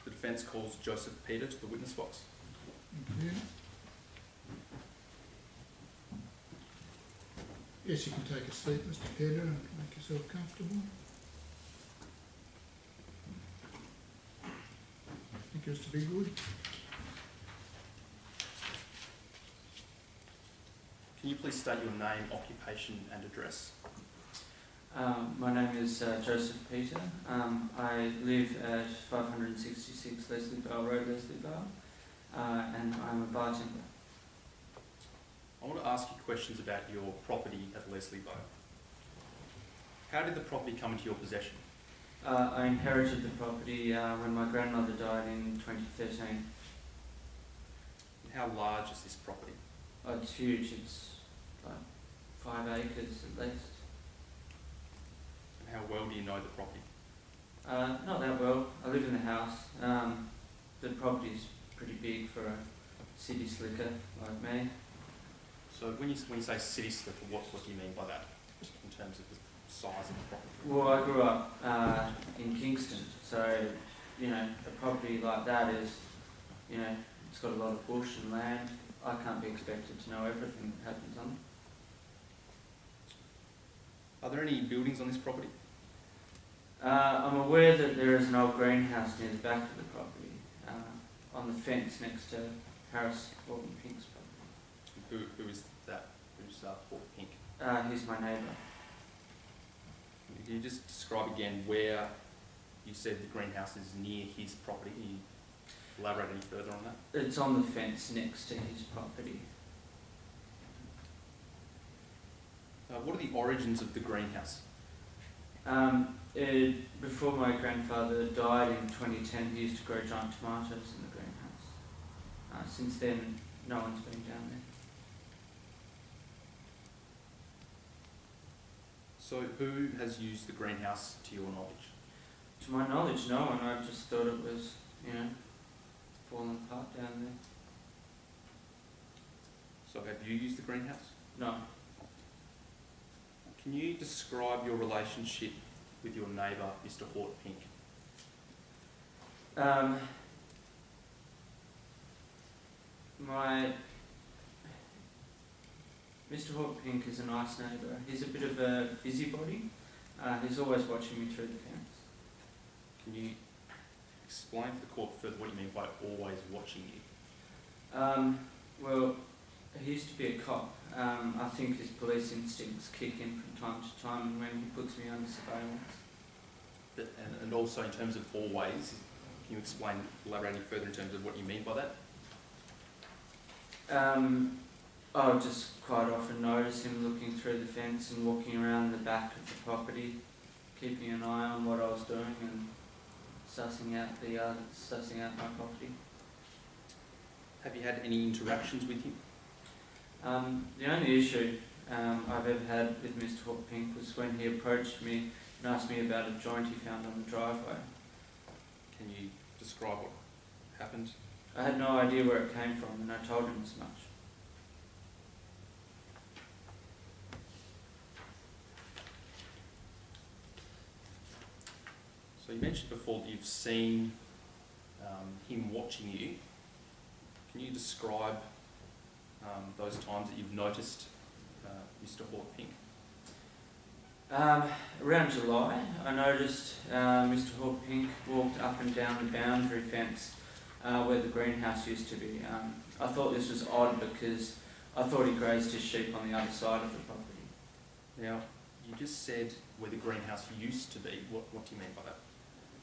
[SPEAKER 4] The defence calls Joseph Peter to the witness box.
[SPEAKER 2] Thank you. Yes, you can take a seat, Mr. Peter, and make yourself comfortable. Thank you, Mr. Bigwood.
[SPEAKER 4] Can you please state your name, occupation and address?
[SPEAKER 6] My name is Joseph Peter. I live at 566 Leslievale Road, Leslievale, and I'm a bartender.
[SPEAKER 4] I want to ask you questions about your property at Leslievale. How did the property come into your possession?
[SPEAKER 6] I inherited the property when my grandmother died in 2013.
[SPEAKER 4] And how large is this property?
[SPEAKER 6] It's huge. It's like 5 acres at least.
[SPEAKER 4] And how well do you know the property?
[SPEAKER 6] Not that well. I live in the house. The property's pretty big for a city slicker like me.
[SPEAKER 4] So when you say city slicker, what do you mean by that in terms of the size of the property?
[SPEAKER 6] Well, I grew up in Kingston, so you know a property like that is, you know, it's got a lot of bush and land. I can't be expected to know everything that happens on it.
[SPEAKER 4] Are there any buildings on this property?
[SPEAKER 6] I'm aware that there is an old greenhouse near the back of the property, on the fence next to Harris Horton Pink's property.
[SPEAKER 4] Who is that? Who's Paul Pink?
[SPEAKER 6] He's my neighbour.
[SPEAKER 4] Can you just describe again where you said the greenhouse is near his property? Can you elaborate any further on that?
[SPEAKER 6] It's on the fence next to his property.
[SPEAKER 4] What are the origins of the greenhouse?
[SPEAKER 6] Before my grandfather died in 2010, he used to grow giant tomatoes in the greenhouse. Since then, no one's been down there.
[SPEAKER 4] So who has used the greenhouse to your knowledge?
[SPEAKER 6] To my knowledge, no one. I just thought it was, you know, falling apart down there.
[SPEAKER 4] So have you used the greenhouse?
[SPEAKER 6] No.
[SPEAKER 4] Can you describe your relationship with your neighbour, Mr. Hort Pink?
[SPEAKER 6] Mr. Hort Pink is a nice neighbour. He's a bit of a busybody. He's always watching me through the fence.
[SPEAKER 4] Can you explain to the court further what you mean by always watching you?
[SPEAKER 6] Well, he used to be a cop. I think his police instincts kick in from time to time when he puts me under surveillance.
[SPEAKER 4] And also in terms of always, can you elaborate any further in terms of what you mean by that?
[SPEAKER 6] I just quite often notice him looking through the fence and walking around the back of the property, keeping an eye on what I was doing and sussing out my property.
[SPEAKER 4] Have you had any interactions with him?
[SPEAKER 6] The only issue I've ever had with Mr. Hort Pink was when he approached me and asked me about a joint he found on the driveway.
[SPEAKER 4] Can you describe what happened?
[SPEAKER 6] I had no idea where it came from and I told him as much.
[SPEAKER 4] So you mentioned before that you've seen him watching you. Can you describe those times that you've noticed Mr. Hort Pink?
[SPEAKER 6] Around July, I noticed Mr. Hort Pink walked up and down the boundary fence where the greenhouse used to be. I thought this was odd because I thought he grazed his sheep on the other side of the property.
[SPEAKER 4] Now, you just said where the greenhouse used to be. What do you mean by that?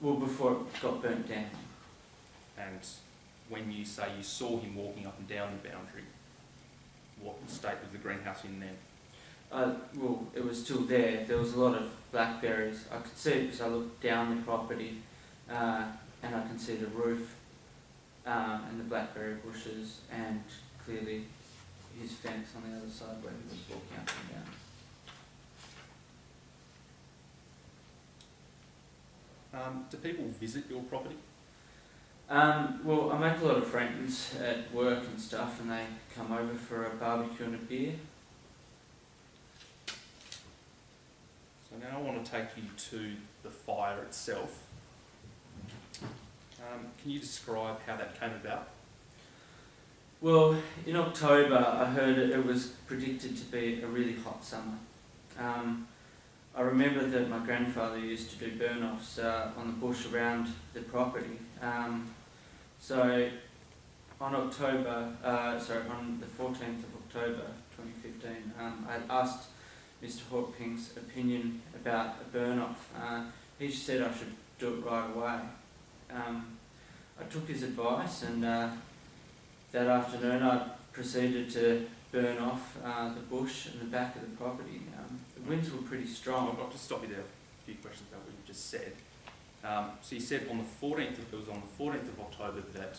[SPEAKER 6] Well, before it got burnt down.
[SPEAKER 4] And when you say you saw him walking up and down the boundary, what state was the greenhouse in then?
[SPEAKER 6] Well, it was still there. There was a lot of blackberries. I could see it because I looked down the property and I can see the roof and the blackberry bushes and clearly his fence on the other side where he was walking up and down.
[SPEAKER 4] Do people visit your property?
[SPEAKER 6] Well, I make a lot of friends at work and stuff and they come over for a barbecue and a beer.
[SPEAKER 4] So now I want to take you to the fire itself. Can you describe how that came about?
[SPEAKER 6] Well, in October I heard it was predicted to be a really hot summer. I remember that my grandfather used to do burn-offs on the bush around the property. So on the 14th of October 2015, I had asked Mr. Hort Pink's opinion about a burn-off. He said I should do it right away. I took his advice and that afternoon I proceeded to burn off the bush in the back of the property. The winds were pretty strong.
[SPEAKER 4] I'll just stop you there. A few questions about what you just said. So you said on the 14th, it was on the 14th of October that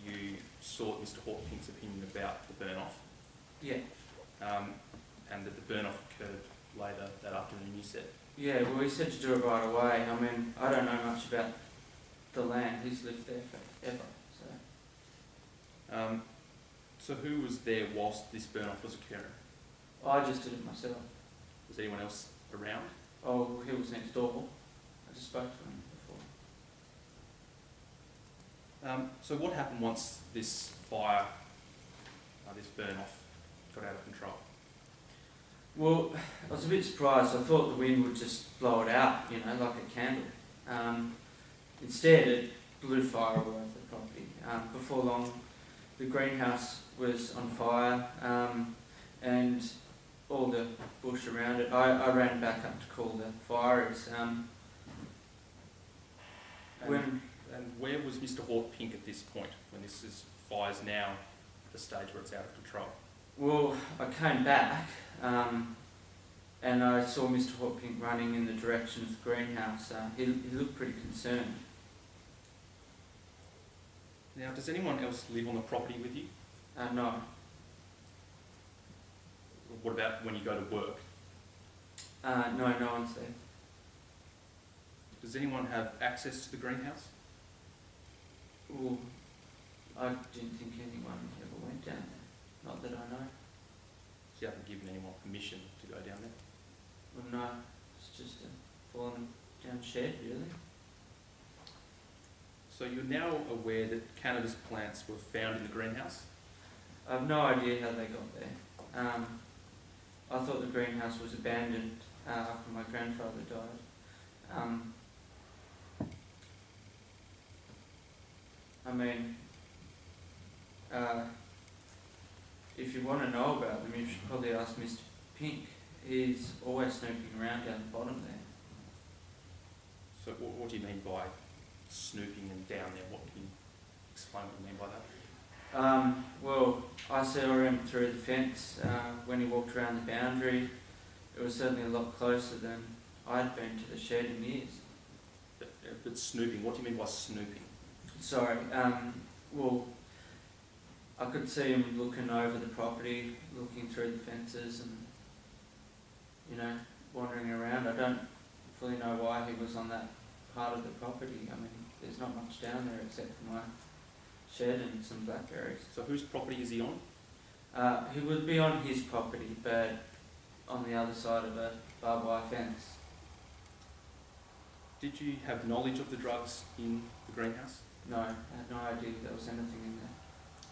[SPEAKER 4] you sought Mr. Hort Pink's opinion about the burn-off.
[SPEAKER 6] Yeah.
[SPEAKER 4] And that the burn-off occurred later that afternoon, you said.
[SPEAKER 6] Yeah, well, he said to do it right away. I mean, I don't know much about the land. He's lived there forever, so.
[SPEAKER 4] So who was there whilst this burn-off was occurring?
[SPEAKER 6] I just did it myself.
[SPEAKER 4] Was anyone else around?
[SPEAKER 6] Oh, he was next door. I just spoke to him before.
[SPEAKER 4] So what happened once this fire, this burn-off, got out of control?
[SPEAKER 6] Well, I was a bit surprised. I thought the wind would just blow it out, you know, like a candle. Instead, it blew fire all over the property. Before long, the greenhouse was on fire, and all the bush around it. I ran back up to call the fireys.
[SPEAKER 4] And where was Mr. Hort Pink at this point, when this is fire's now at the stage where it's out of control?
[SPEAKER 6] Well, I came back, and I saw Mr. Hort Pink running in the direction of the greenhouse. He looked pretty concerned.
[SPEAKER 4] Now, does anyone else live on the property with you?
[SPEAKER 6] No.
[SPEAKER 4] What about when you go to work?
[SPEAKER 6] No, no one's there.
[SPEAKER 4] Does anyone have access to the greenhouse?
[SPEAKER 6] Well, I didn't think anyone ever went down there. Not that I know.
[SPEAKER 4] So you haven't given anyone permission to go down there?
[SPEAKER 6] Well, no, it's just a fallen down shed, really.
[SPEAKER 4] So you're now aware that cannabis plants were found in the greenhouse?
[SPEAKER 6] I have no idea how they got there. I thought the greenhouse was abandoned after my grandfather died. I mean, if you want to know about them, you should probably ask Mr. Pink. He's always snooping around down the bottom there.
[SPEAKER 4] So what do you mean by snooping and down there? What can you explain what you mean by that?
[SPEAKER 6] Well, I saw him through the fence when he walked around the boundary. It was certainly a lot closer than I'd been to the shed in years.
[SPEAKER 4] But snooping, what do you mean by snooping?
[SPEAKER 6] Sorry, well, I could see him looking over the property, looking through the fences and, you know, wandering around. I don't fully know why he was on that part of the property. I mean, there's not much down there except for my shed and some blackberries.
[SPEAKER 4] So whose property is he on?
[SPEAKER 6] He would be on his property, but on the other side of a barbed wire fence.
[SPEAKER 4] Did you have knowledge of the drugs in the greenhouse?
[SPEAKER 6] No, I had no idea there was anything in there.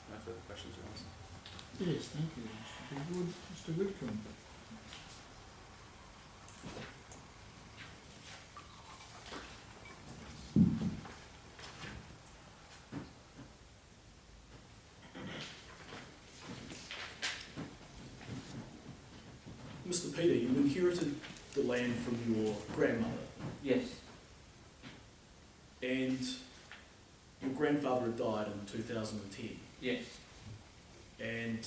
[SPEAKER 4] No further questions, Your Honour.
[SPEAKER 2] Yes, thank you, Mr. Bigwood. Mr. Whitcomb.
[SPEAKER 1] Mr. Peter, you inherited the land from your grandmother,
[SPEAKER 6] Yes,
[SPEAKER 1] and your grandfather had died in 2010,
[SPEAKER 6] yes,
[SPEAKER 1] and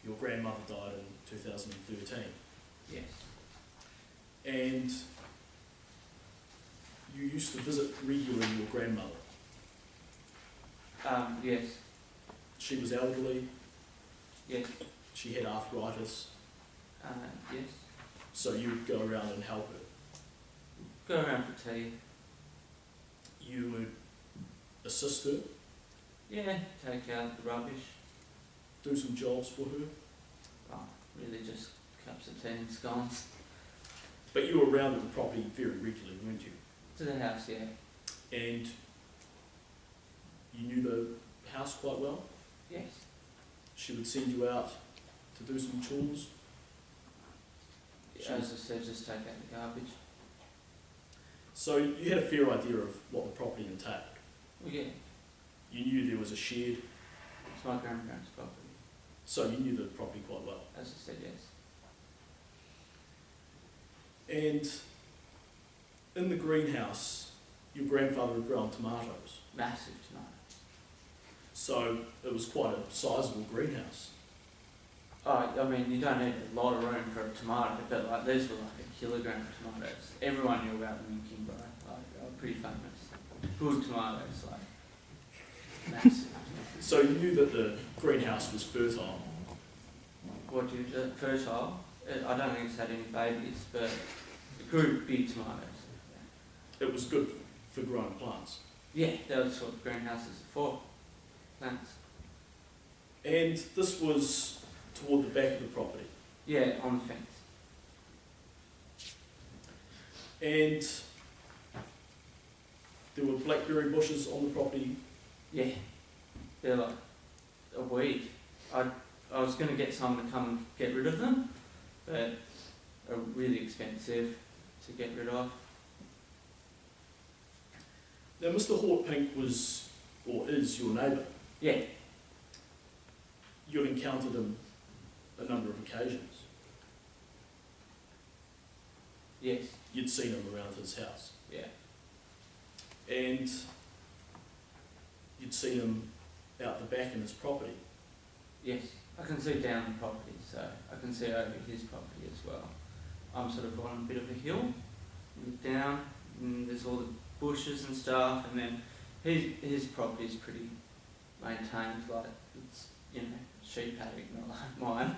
[SPEAKER 1] your grandmother died in 2013,
[SPEAKER 6] yes.
[SPEAKER 1] and you used to visit regularly your grandmother.
[SPEAKER 6] Yes,
[SPEAKER 1] She was elderly,
[SPEAKER 6] yes,
[SPEAKER 1] she had arthritis,
[SPEAKER 6] yes.
[SPEAKER 1] so you would go around and help her.
[SPEAKER 6] Go around for tea.
[SPEAKER 1] You would assist her,
[SPEAKER 6] Yeah, take out the rubbish.
[SPEAKER 1] do some jobs for her,
[SPEAKER 6] Oh, really just cups of tea and scones.
[SPEAKER 1] but you were around at the property very regularly, weren't you?
[SPEAKER 6] To the house, yeah.
[SPEAKER 1] And you knew the house quite well.
[SPEAKER 6] Yes.
[SPEAKER 1] She would send you out to do some chores.
[SPEAKER 6] As I said, just take out the garbage.
[SPEAKER 1] So you had a fair idea of what the property entailed.
[SPEAKER 6] Well, yeah,
[SPEAKER 1] You knew there was a shed,
[SPEAKER 6] it's my grandparents' property.
[SPEAKER 1] so you knew the property quite well.
[SPEAKER 6] As I said, yes.
[SPEAKER 1] And in the greenhouse, your grandfather had grown tomatoes.
[SPEAKER 6] Massive tomatoes.
[SPEAKER 1] So it was quite a sizable greenhouse.
[SPEAKER 6] Oh, I mean, you don't need a lot of room for a tomato, but like these were like a kilogram of tomatoes. Everyone knew about them in Canterbury. Like, they were pretty famous. Good tomatoes, like massive.
[SPEAKER 1] So you knew that the greenhouse was fertile.
[SPEAKER 6] What do you do? Fertile? I don't think it's had any babies, but It grew big tomatoes.
[SPEAKER 1] It was good for growing plants.
[SPEAKER 6] Yeah, that was what greenhouses are for. Plants.
[SPEAKER 1] And this was toward the back of the property.
[SPEAKER 6] Yeah, on the fence.
[SPEAKER 1] And there were blackberry bushes on the property.
[SPEAKER 6] Yeah, they're like a weed. I was going to get someone to come and get rid of them, but are really expensive to get rid of.
[SPEAKER 1] Now, Mr. Hortpink was, or is, your neighbour.
[SPEAKER 6] Yeah,
[SPEAKER 1] You've encountered him a number of occasions.
[SPEAKER 6] yes,
[SPEAKER 1] You'd seen him around his house.
[SPEAKER 6] yeah,
[SPEAKER 1] And you'd seen him out the back in his property.
[SPEAKER 6] yes. I can see down the property, so I can see over his property as well. I'm sort of on a bit of a hill, look down, and there's all the bushes and stuff, and then his property is pretty maintained, like it's, you know, sheep paddock, not like mine.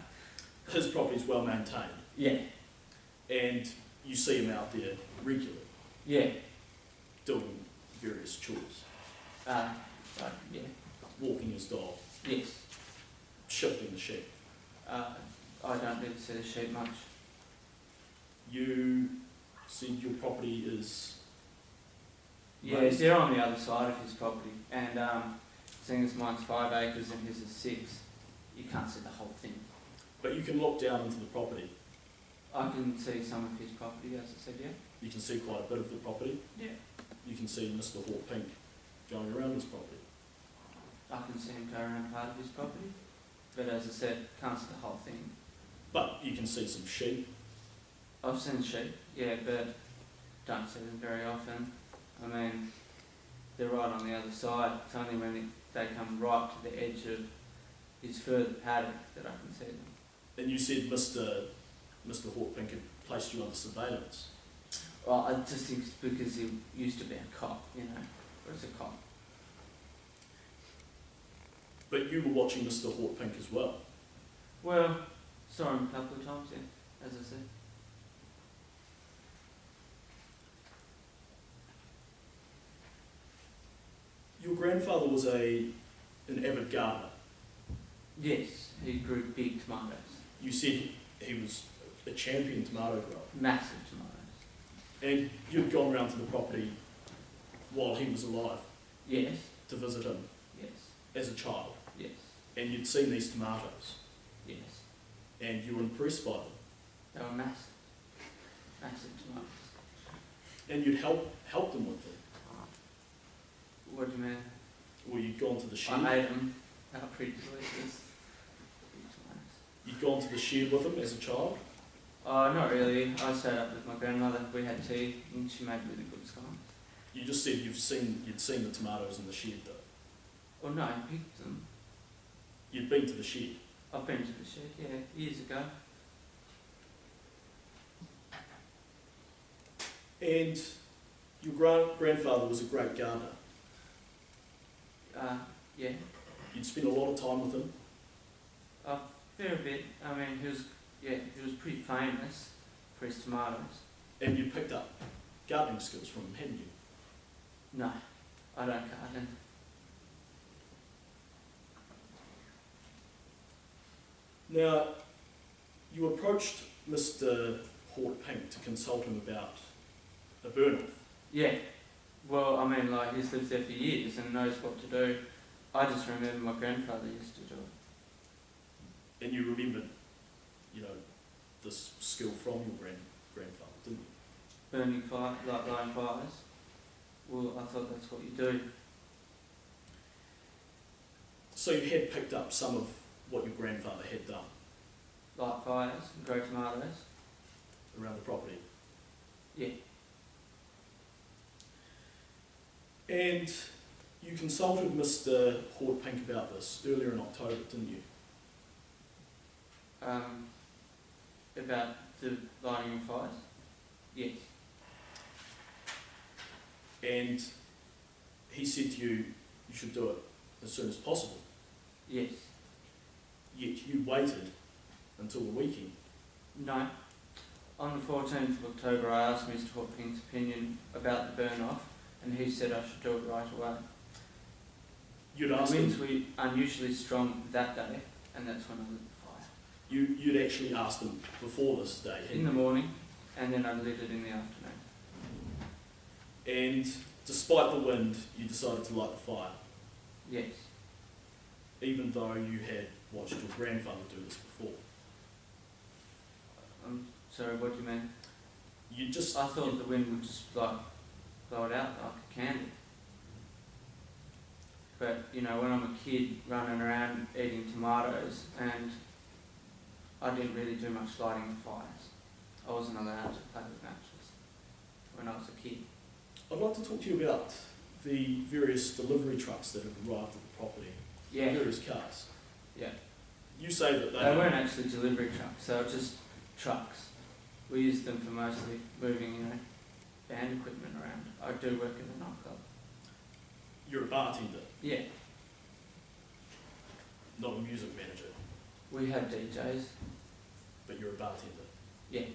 [SPEAKER 1] His property's well maintained.
[SPEAKER 6] Yeah,
[SPEAKER 1] And you see him out there regularly,
[SPEAKER 6] yeah,
[SPEAKER 1] doing various chores.
[SPEAKER 6] yeah,
[SPEAKER 1] Walking his dog,
[SPEAKER 6] yes.
[SPEAKER 1] shifting the sheep.
[SPEAKER 6] I don't really see the sheep much.
[SPEAKER 1] You said your property is...
[SPEAKER 6] Yeah,
[SPEAKER 1] Raised.
[SPEAKER 6] they're on the other side of his property, and seeing as mine's 5 acres and his is 6, you can't see the whole thing.
[SPEAKER 1] But you can look down into the property.
[SPEAKER 6] I can see some of his property, as I said, yeah.
[SPEAKER 1] You can see quite a bit of the property.
[SPEAKER 6] Yeah.
[SPEAKER 1] You can see Mr. Hortpink going around his property.
[SPEAKER 6] I can see him go around part of his property, but as I said, can't see the whole thing.
[SPEAKER 1] But you can see some sheep.
[SPEAKER 6] I've seen sheep, yeah, but don't see them very often. I mean, they're right on the other side. It's only when they come right to the edge of his further paddock that I can see them.
[SPEAKER 1] And you said Mr. Hortpink had placed you under surveillance.
[SPEAKER 6] Well, I just think it's because he used to be a cop, you know, or it's a cop.
[SPEAKER 1] But you were watching Mr. Hortpink as well.
[SPEAKER 6] Well, saw him a couple of times, yeah, as I said.
[SPEAKER 1] Your grandfather was an avid gardener.
[SPEAKER 6] Yes, he grew big tomatoes,
[SPEAKER 1] You said he was a champion tomato grower.
[SPEAKER 6] massive tomatoes.
[SPEAKER 1] And you'd gone round to the property while he was alive
[SPEAKER 6] Yes,
[SPEAKER 1] to visit him
[SPEAKER 6] yes,
[SPEAKER 1] as a child.
[SPEAKER 6] yes,
[SPEAKER 1] And you'd seen these tomatoes
[SPEAKER 6] yes.
[SPEAKER 1] and you were impressed by them.
[SPEAKER 6] They were massive, massive tomatoes.
[SPEAKER 1] And you'd helped them with them.
[SPEAKER 6] What do you mean?
[SPEAKER 1] Or you'd gone to the shed.
[SPEAKER 6] I ate them. They were pretty delicious. Big tomatoes.
[SPEAKER 1] You'd gone to the shed with them as a child.
[SPEAKER 6] Not really. I stayed up with my grandmother. We had tea, and she made really good scones.
[SPEAKER 1] You just said you'd seen the tomatoes in the shed though.
[SPEAKER 6] Well, no, I picked them.
[SPEAKER 1] You'd been to the shed.
[SPEAKER 6] I've been to the shed, yeah, years ago.
[SPEAKER 1] And your grandfather was a great gardener.
[SPEAKER 6] Yeah,
[SPEAKER 1] You'd spent a lot of time with him.
[SPEAKER 6] a fair bit. I mean, he was pretty famous for his tomatoes.
[SPEAKER 1] And you picked up gardening skills from him, hadn't you?
[SPEAKER 6] No, I don't garden.
[SPEAKER 1] Now, you approached Mr. Hortpink to consult him about a burn-off.
[SPEAKER 6] Yeah, well, I mean, like, he's lived there for years and knows what to do. I just remember my grandfather used to do it.
[SPEAKER 1] And you remembered, you know, this skill from your grandfather, didn't you?
[SPEAKER 6] Burning fire, like lighting fires. Well, I thought that's what you do.
[SPEAKER 1] So you had picked up some of what your grandfather had done
[SPEAKER 6] Light fires and grow tomatoes.
[SPEAKER 1] around the property.
[SPEAKER 6] Yeah,
[SPEAKER 1] And you consulted Mr. Hortpink about this earlier in October, didn't you?
[SPEAKER 6] about the lighting of fires. Yes,
[SPEAKER 1] And he said to you, you should do it as soon as possible.
[SPEAKER 6] yes.
[SPEAKER 1] Yet you waited until the weekend.
[SPEAKER 6] No, On the 14th of October, I asked Mr. Hawking's opinion about the burn off, and he said I should do it right away.
[SPEAKER 1] You'd asked
[SPEAKER 6] The winds
[SPEAKER 1] him,
[SPEAKER 6] were unusually strong that day, and that's when I lit the fire.
[SPEAKER 1] you'd actually asked him before this day,
[SPEAKER 6] In the morning, and then I lit it in the afternoon.
[SPEAKER 1] and despite the wind, you decided to light the fire,
[SPEAKER 6] Yes.
[SPEAKER 1] even though you had watched your grandfather do this before.
[SPEAKER 6] I'm sorry, what do you mean?
[SPEAKER 1] You just,
[SPEAKER 6] I thought the wind would just like blow it out like a candle. But you know, when I'm a kid running around eating tomatoes, and I didn't really do much lighting of fires. I wasn't allowed to play with matches when I was a kid.
[SPEAKER 1] I'd like to talk to you about the various delivery trucks that have arrived at the property,
[SPEAKER 6] Yeah,
[SPEAKER 1] various cars.
[SPEAKER 6] yeah.
[SPEAKER 1] You say that
[SPEAKER 6] They weren't actually delivery trucks, they were just trucks. We used them for mostly moving, you know, band equipment around. I do work in a nightclub.
[SPEAKER 1] You're a bartender,
[SPEAKER 6] Yeah,
[SPEAKER 1] not a music manager,
[SPEAKER 6] we have DJs.
[SPEAKER 1] but you're a bartender.
[SPEAKER 6] Yeah.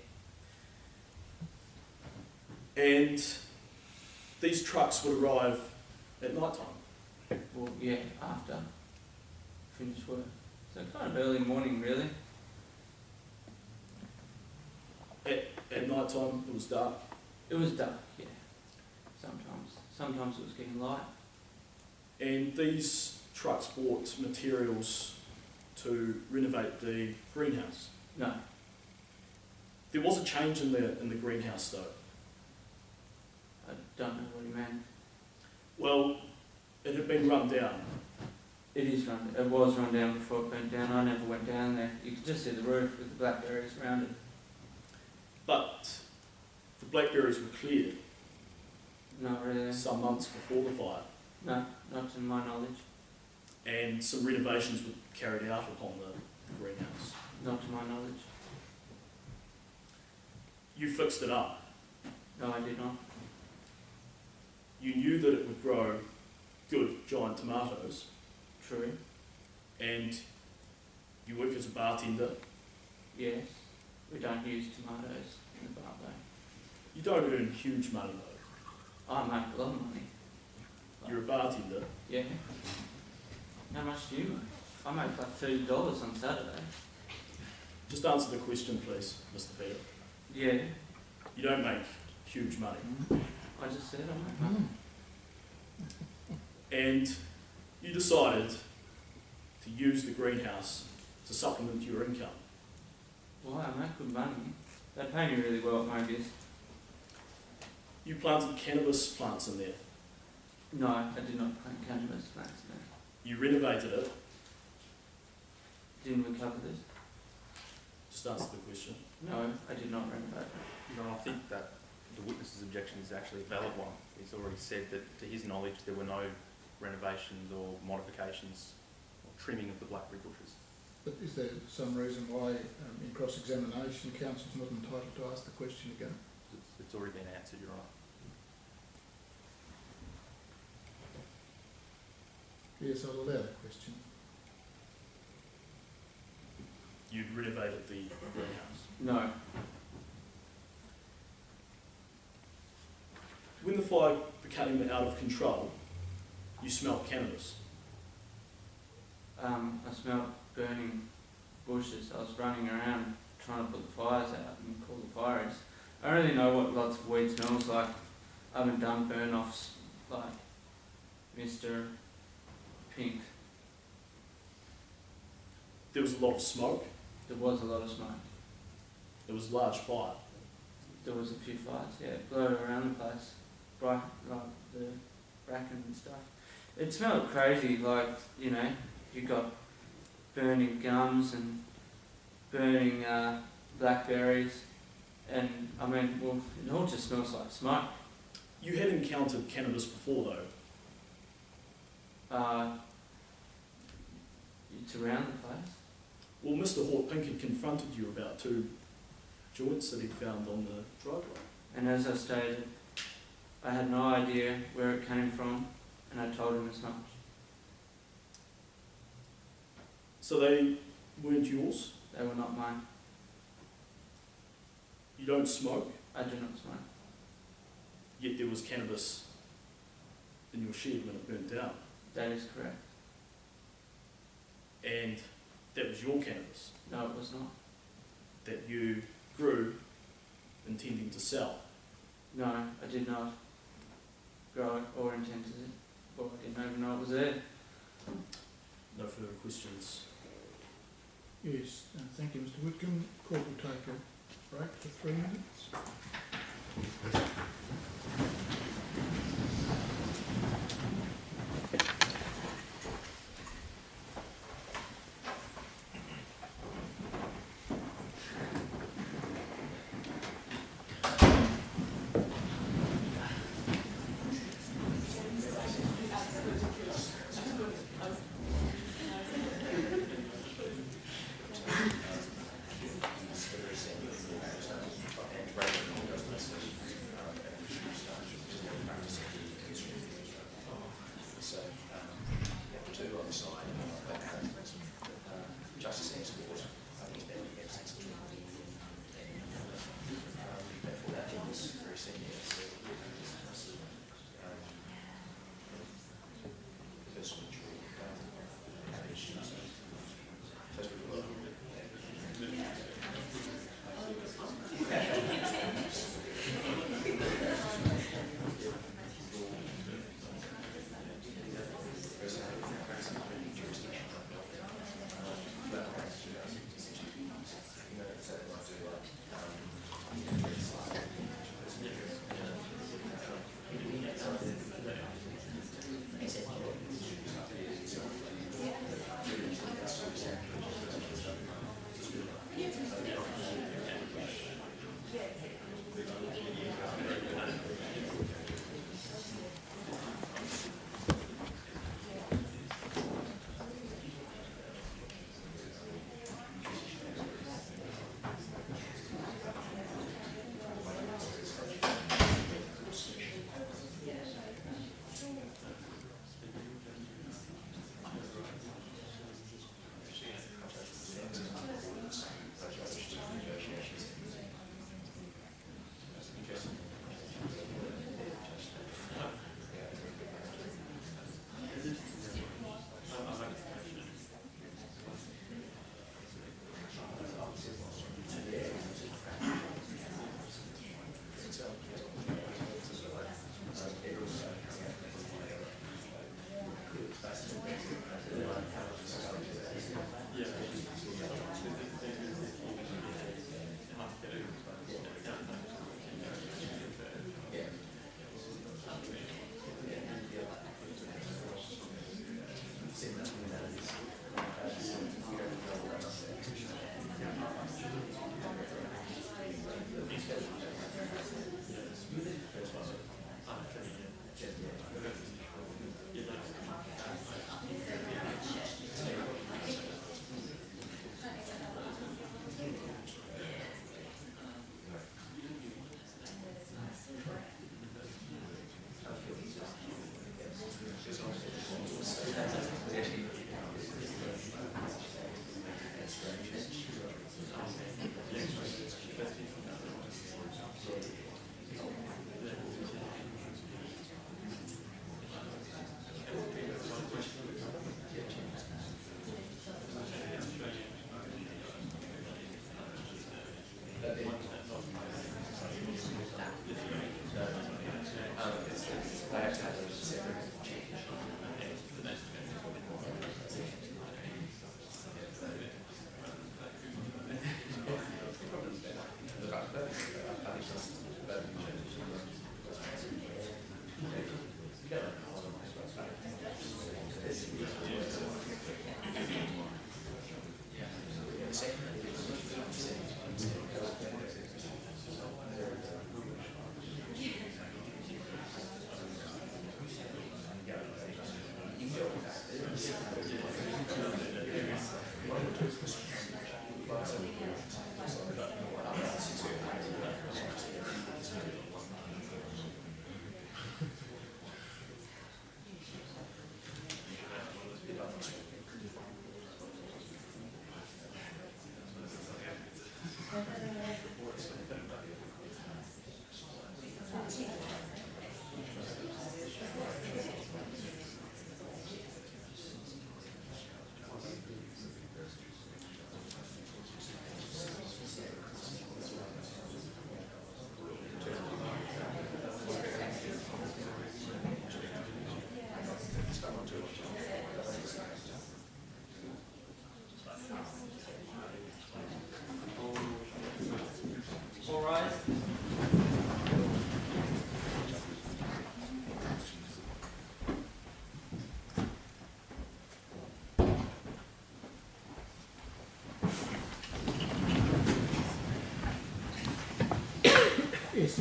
[SPEAKER 1] And these trucks would arrive at night time.
[SPEAKER 6] Well, yeah, after finish work. So kind of early morning, really.
[SPEAKER 1] At night time, it was dark.
[SPEAKER 6] It was dark, yeah. Sometimes it was getting light.
[SPEAKER 1] And these trucks brought materials to renovate the greenhouse.
[SPEAKER 6] No,
[SPEAKER 1] There was a change in the greenhouse though.
[SPEAKER 6] I don't know what you mean.
[SPEAKER 1] Well, it had been run down.
[SPEAKER 6] It was run down before it burnt down. I never went down there. You could just see the roof with the blackberries around it.
[SPEAKER 1] But the blackberries were cleared
[SPEAKER 6] Not really.
[SPEAKER 1] some months before the fire,
[SPEAKER 6] No, not to my knowledge.
[SPEAKER 1] and some renovations were carried out upon the greenhouse.
[SPEAKER 6] Not to my knowledge.
[SPEAKER 1] You fixed it up.
[SPEAKER 6] No, I did not.
[SPEAKER 1] You knew that it would grow good giant tomatoes,
[SPEAKER 6] True.
[SPEAKER 1] and you work as a bartender.
[SPEAKER 6] Yes. We don't use tomatoes in the bar though.
[SPEAKER 1] You don't earn huge money though.
[SPEAKER 6] I make a lot of money.
[SPEAKER 1] You're a bartender.
[SPEAKER 6] Yeah. How much do you make? I make like $30 on Saturday.
[SPEAKER 1] Just answer the question, please, Mr. Peter.
[SPEAKER 6] Yeah.
[SPEAKER 1] You don't make huge money.
[SPEAKER 6] I just said I make money.
[SPEAKER 1] And you decided to use the greenhouse to supplement your income.
[SPEAKER 6] Why? I make good money. They pay me really well at Mobius.
[SPEAKER 1] You planted cannabis plants in there.
[SPEAKER 6] No, I did not plant cannabis plants in there.
[SPEAKER 1] You renovated it.
[SPEAKER 6] Didn't we cover this?
[SPEAKER 1] Just answer the question.
[SPEAKER 6] No, I did not renovate it.
[SPEAKER 4] No, I think that the witness's objection is actually a valid one. He's already said that, to his knowledge, there were no renovations or modifications or trimming of the blackberry bushes.
[SPEAKER 2] But is there some reason why, in cross-examination, counsel's not entitled to ask the question again?
[SPEAKER 4] It's already been answered, Your Honour.
[SPEAKER 2] Yes, I'll allow that question.
[SPEAKER 1] You'd renovated the greenhouse.
[SPEAKER 6] No.
[SPEAKER 1] When the fire became out of control, you smelled cannabis.
[SPEAKER 6] I smelled burning bushes. I was running around trying to put the fires out and call the fire ants. I don't really know what lots of weed smells like. I haven't done burn-offs like Mr. Pink.
[SPEAKER 1] There was a lot of smoke.
[SPEAKER 6] There was a lot of smoke.
[SPEAKER 1] There was a large fire.
[SPEAKER 6] There was a few fires, yeah, it blowed around the place. Bright, like the bracken and stuff. It smelled crazy, like, you know, you got burning gums and burning blackberries, and I mean, well, it all just smells like smoke.
[SPEAKER 1] You had encountered cannabis before though.
[SPEAKER 6] It's around the place.
[SPEAKER 1] Well, Mr. Hort-Pink had confronted you about 2 joints that he'd found on the driveway.
[SPEAKER 6] And as I stated, I had no idea where it came from, and I told him as much.
[SPEAKER 1] So they weren't yours?
[SPEAKER 6] They were not mine.
[SPEAKER 1] You don't smoke,
[SPEAKER 6] I do not smoke.
[SPEAKER 1] yet there was cannabis in your shed when it burnt down.
[SPEAKER 6] That is correct.
[SPEAKER 1] And that was your cannabis
[SPEAKER 6] No, it was not.
[SPEAKER 1] that you grew intending to sell.
[SPEAKER 6] No, I did not grow it or intend to, or I didn't even know it was there.
[SPEAKER 1] No further questions.
[SPEAKER 2] Yes, thank you, Mr. Whitcomb. Court will take a break for 3 minutes.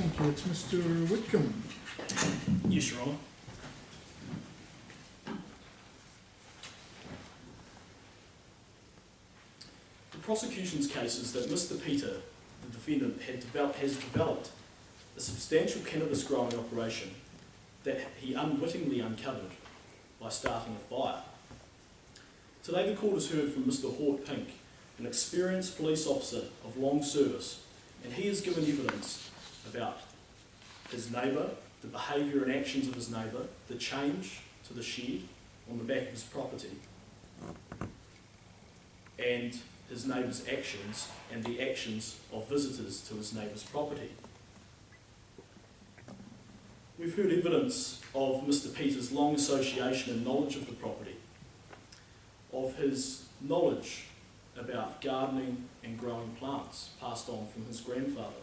[SPEAKER 2] Thank you. It's Mr. Whitcomb.
[SPEAKER 1] Yes, Your Honour. The prosecution's case is that Mr. Peter, the defendant, has developed a substantial cannabis growing operation that he unwittingly uncovered by starting a fire. Today the court has heard from Mr. Hort Pink, an experienced police officer of long service, and he has given evidence about his neighbour, the behaviour and actions of his neighbour, the change to the shed on the back of his property, and his neighbour's actions and the actions of visitors to his neighbour's property. We've heard evidence of Mr. Peter's long association and knowledge of the property, of his knowledge about gardening and growing plants passed on from his grandfather.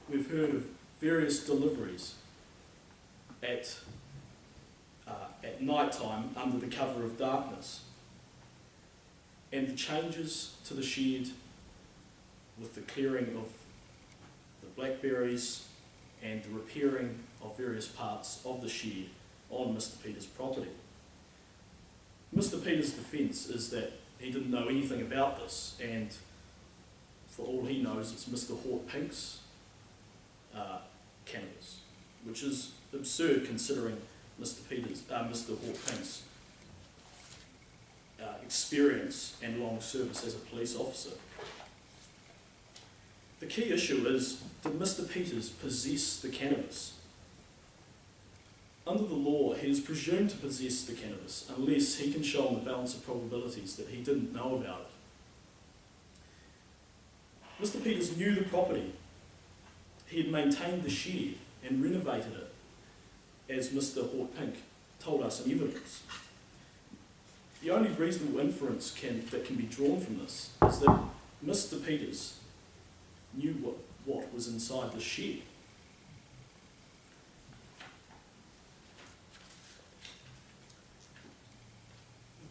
[SPEAKER 1] We've heard of various deliveries at night time under the cover of darkness, and the changes to the shed with the clearing of the blackberries and the repairing of various parts of the shed on Mr. Peter's property. Mr. Peter's defence is that he didn't know anything about this, and for all he knows it's Mr. Hort Pink's cannabis, which is absurd considering Mr. Hort Pink's experience and long service as a police officer. The key issue is, did Mr. Peters possess the cannabis? Under the law, he is presumed to possess the cannabis unless he can show on the balance of probabilities that he didn't know about it. Mr. Peters knew the property. He had maintained the shed and renovated it, as Mr. Hort Pink told us in evidence. The only reasonable inference that can be drawn from this is that Mr. Peters knew what was inside the shed.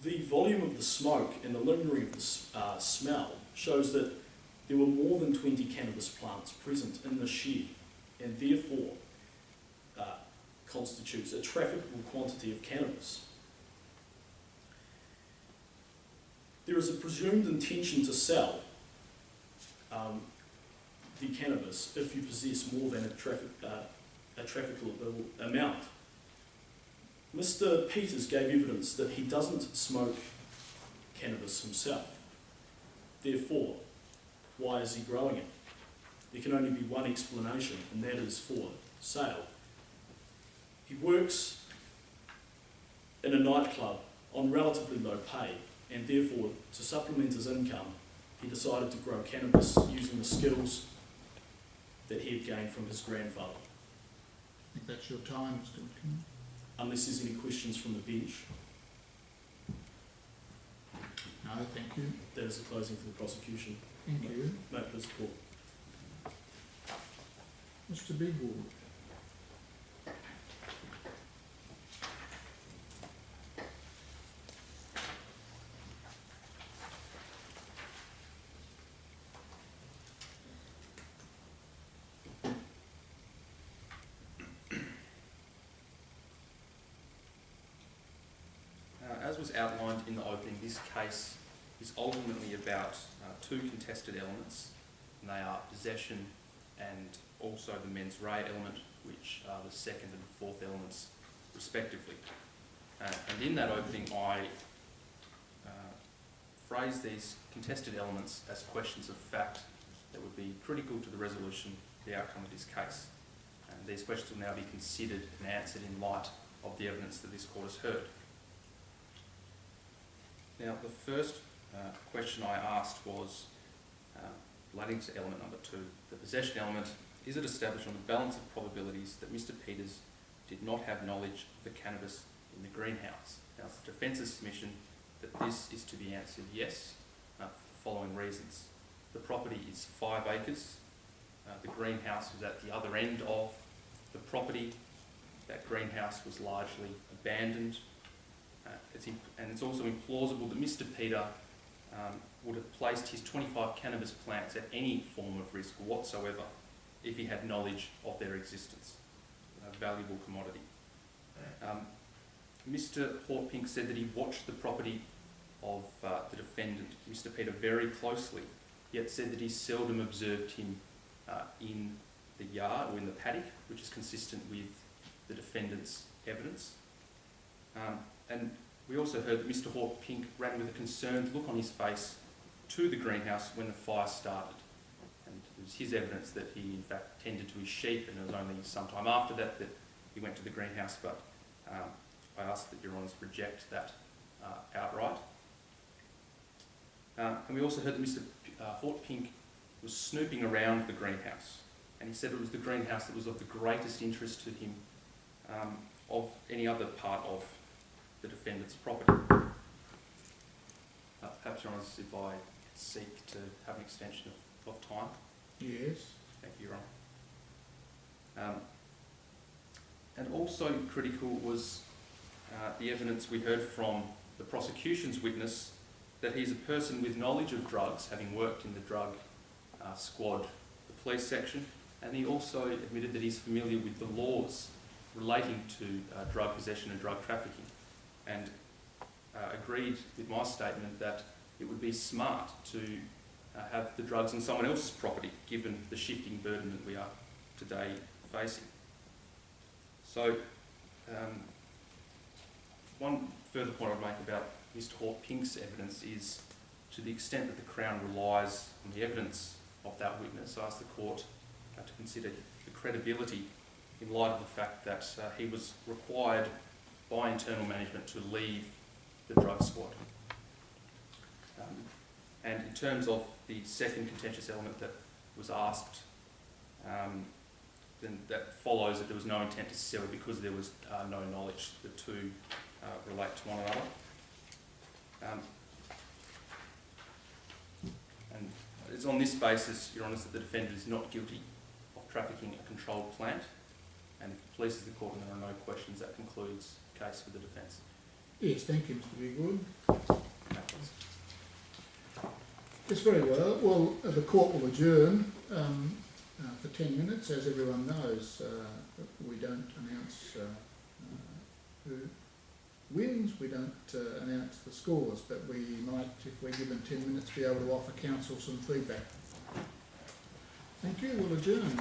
[SPEAKER 1] The volume of the smoke and the lingering of the smell shows that there were more than 20 cannabis plants present in the shed, and therefore constitutes a trafficable quantity of cannabis. There is a presumed intention to sell the cannabis if you possess more than a trafficable amount. Mr. Peters gave evidence that he doesn't smoke cannabis himself. Therefore, why is he growing it? There can only be one explanation, and that is for sale. He works in a nightclub on relatively low pay, and therefore, to supplement his income, he decided to grow cannabis using the skills that he had gained from his grandfather.
[SPEAKER 2] I think that's your time, Mr. Whitcomb.
[SPEAKER 1] Unless there's any questions from the bench,
[SPEAKER 2] No, thank you.
[SPEAKER 1] that is the closing for the prosecution.
[SPEAKER 2] Thank you.
[SPEAKER 1] No, please report.
[SPEAKER 2] Mr. Bigwood.
[SPEAKER 4] As was outlined in the opening, this case is ultimately about two contested elements, and they are possession and also the mens rea element, which are the second and fourth elements respectively. And in that opening I phrased these contested elements as questions of fact that would be critical to the resolution of the outcome of this case. And these questions will now be considered and answered in light of the evidence that this court has heard. Now, the first question I asked was relating to element number 2, the possession element. Is it established on the balance of probabilities that Mr. Peters did not have knowledge of the cannabis in the greenhouse? Now, it's the defence's submission that this is to be answered yes, for the following reasons. The property is 5 acres. The greenhouse was at the other end of the property. That greenhouse was largely abandoned. And it's also implausible that Mr. Peter would have placed his 25 cannabis plants at any form of risk whatsoever if he had knowledge of their existence, a valuable commodity. Mr. Hortpink said that he watched the property of the defendant, Mr. Peter, very closely, yet said that he seldom observed him in the yard or in the paddock, which is consistent with the defendant's evidence. And we also heard that Mr. Hortpink ran with a concerned look on his face to the greenhouse when the fire started. And it was his evidence that he in fact tended to his sheep, and it was only some time after that that he went to the greenhouse, but I ask that Your Honours reject that outright. And we also heard that Mr. Hortpink was snooping around the greenhouse, and he said it was the greenhouse that was of the greatest interest to him of any other part of the defendant's property. Perhaps, Your Honours, if I seek to have an extension of time.
[SPEAKER 2] Yes.
[SPEAKER 4] Thank you, Your Honour. And also critical was the evidence we heard from the prosecution's witness that he's a person with knowledge of drugs, having worked in the drug squad, the police section, and he also admitted that he's familiar with the laws relating to drug possession and drug trafficking, and agreed with my statement that it would be smart to have the drugs on someone else's property, given the shifting burden that we are today facing. So, one further point I'd make about Mr. Hortpink's evidence is, to the extent that the Crown relies on the evidence of that witness, I ask the Court to consider the credibility in light of the fact that he was required by internal management to leave the drug squad. And in terms of the second contentious element that was asked, then that follows that there was no intent to sell because there was no knowledge. The two relate to one another. And it's on this basis, Your Honours, that the defendant is not guilty of trafficking a controlled plant. And if it pleases the Court and there are no questions, that concludes the case for the defence.
[SPEAKER 2] Yes, thank you, Mr. Bigwood. Yes, very well. Well, the Court will adjourn for 10 minutes. As everyone knows, we don't announce who wins, we don't announce the scores, but we might, if we're given 10 minutes, be able to offer counsel some feedback. Thank you, we'll adjourn.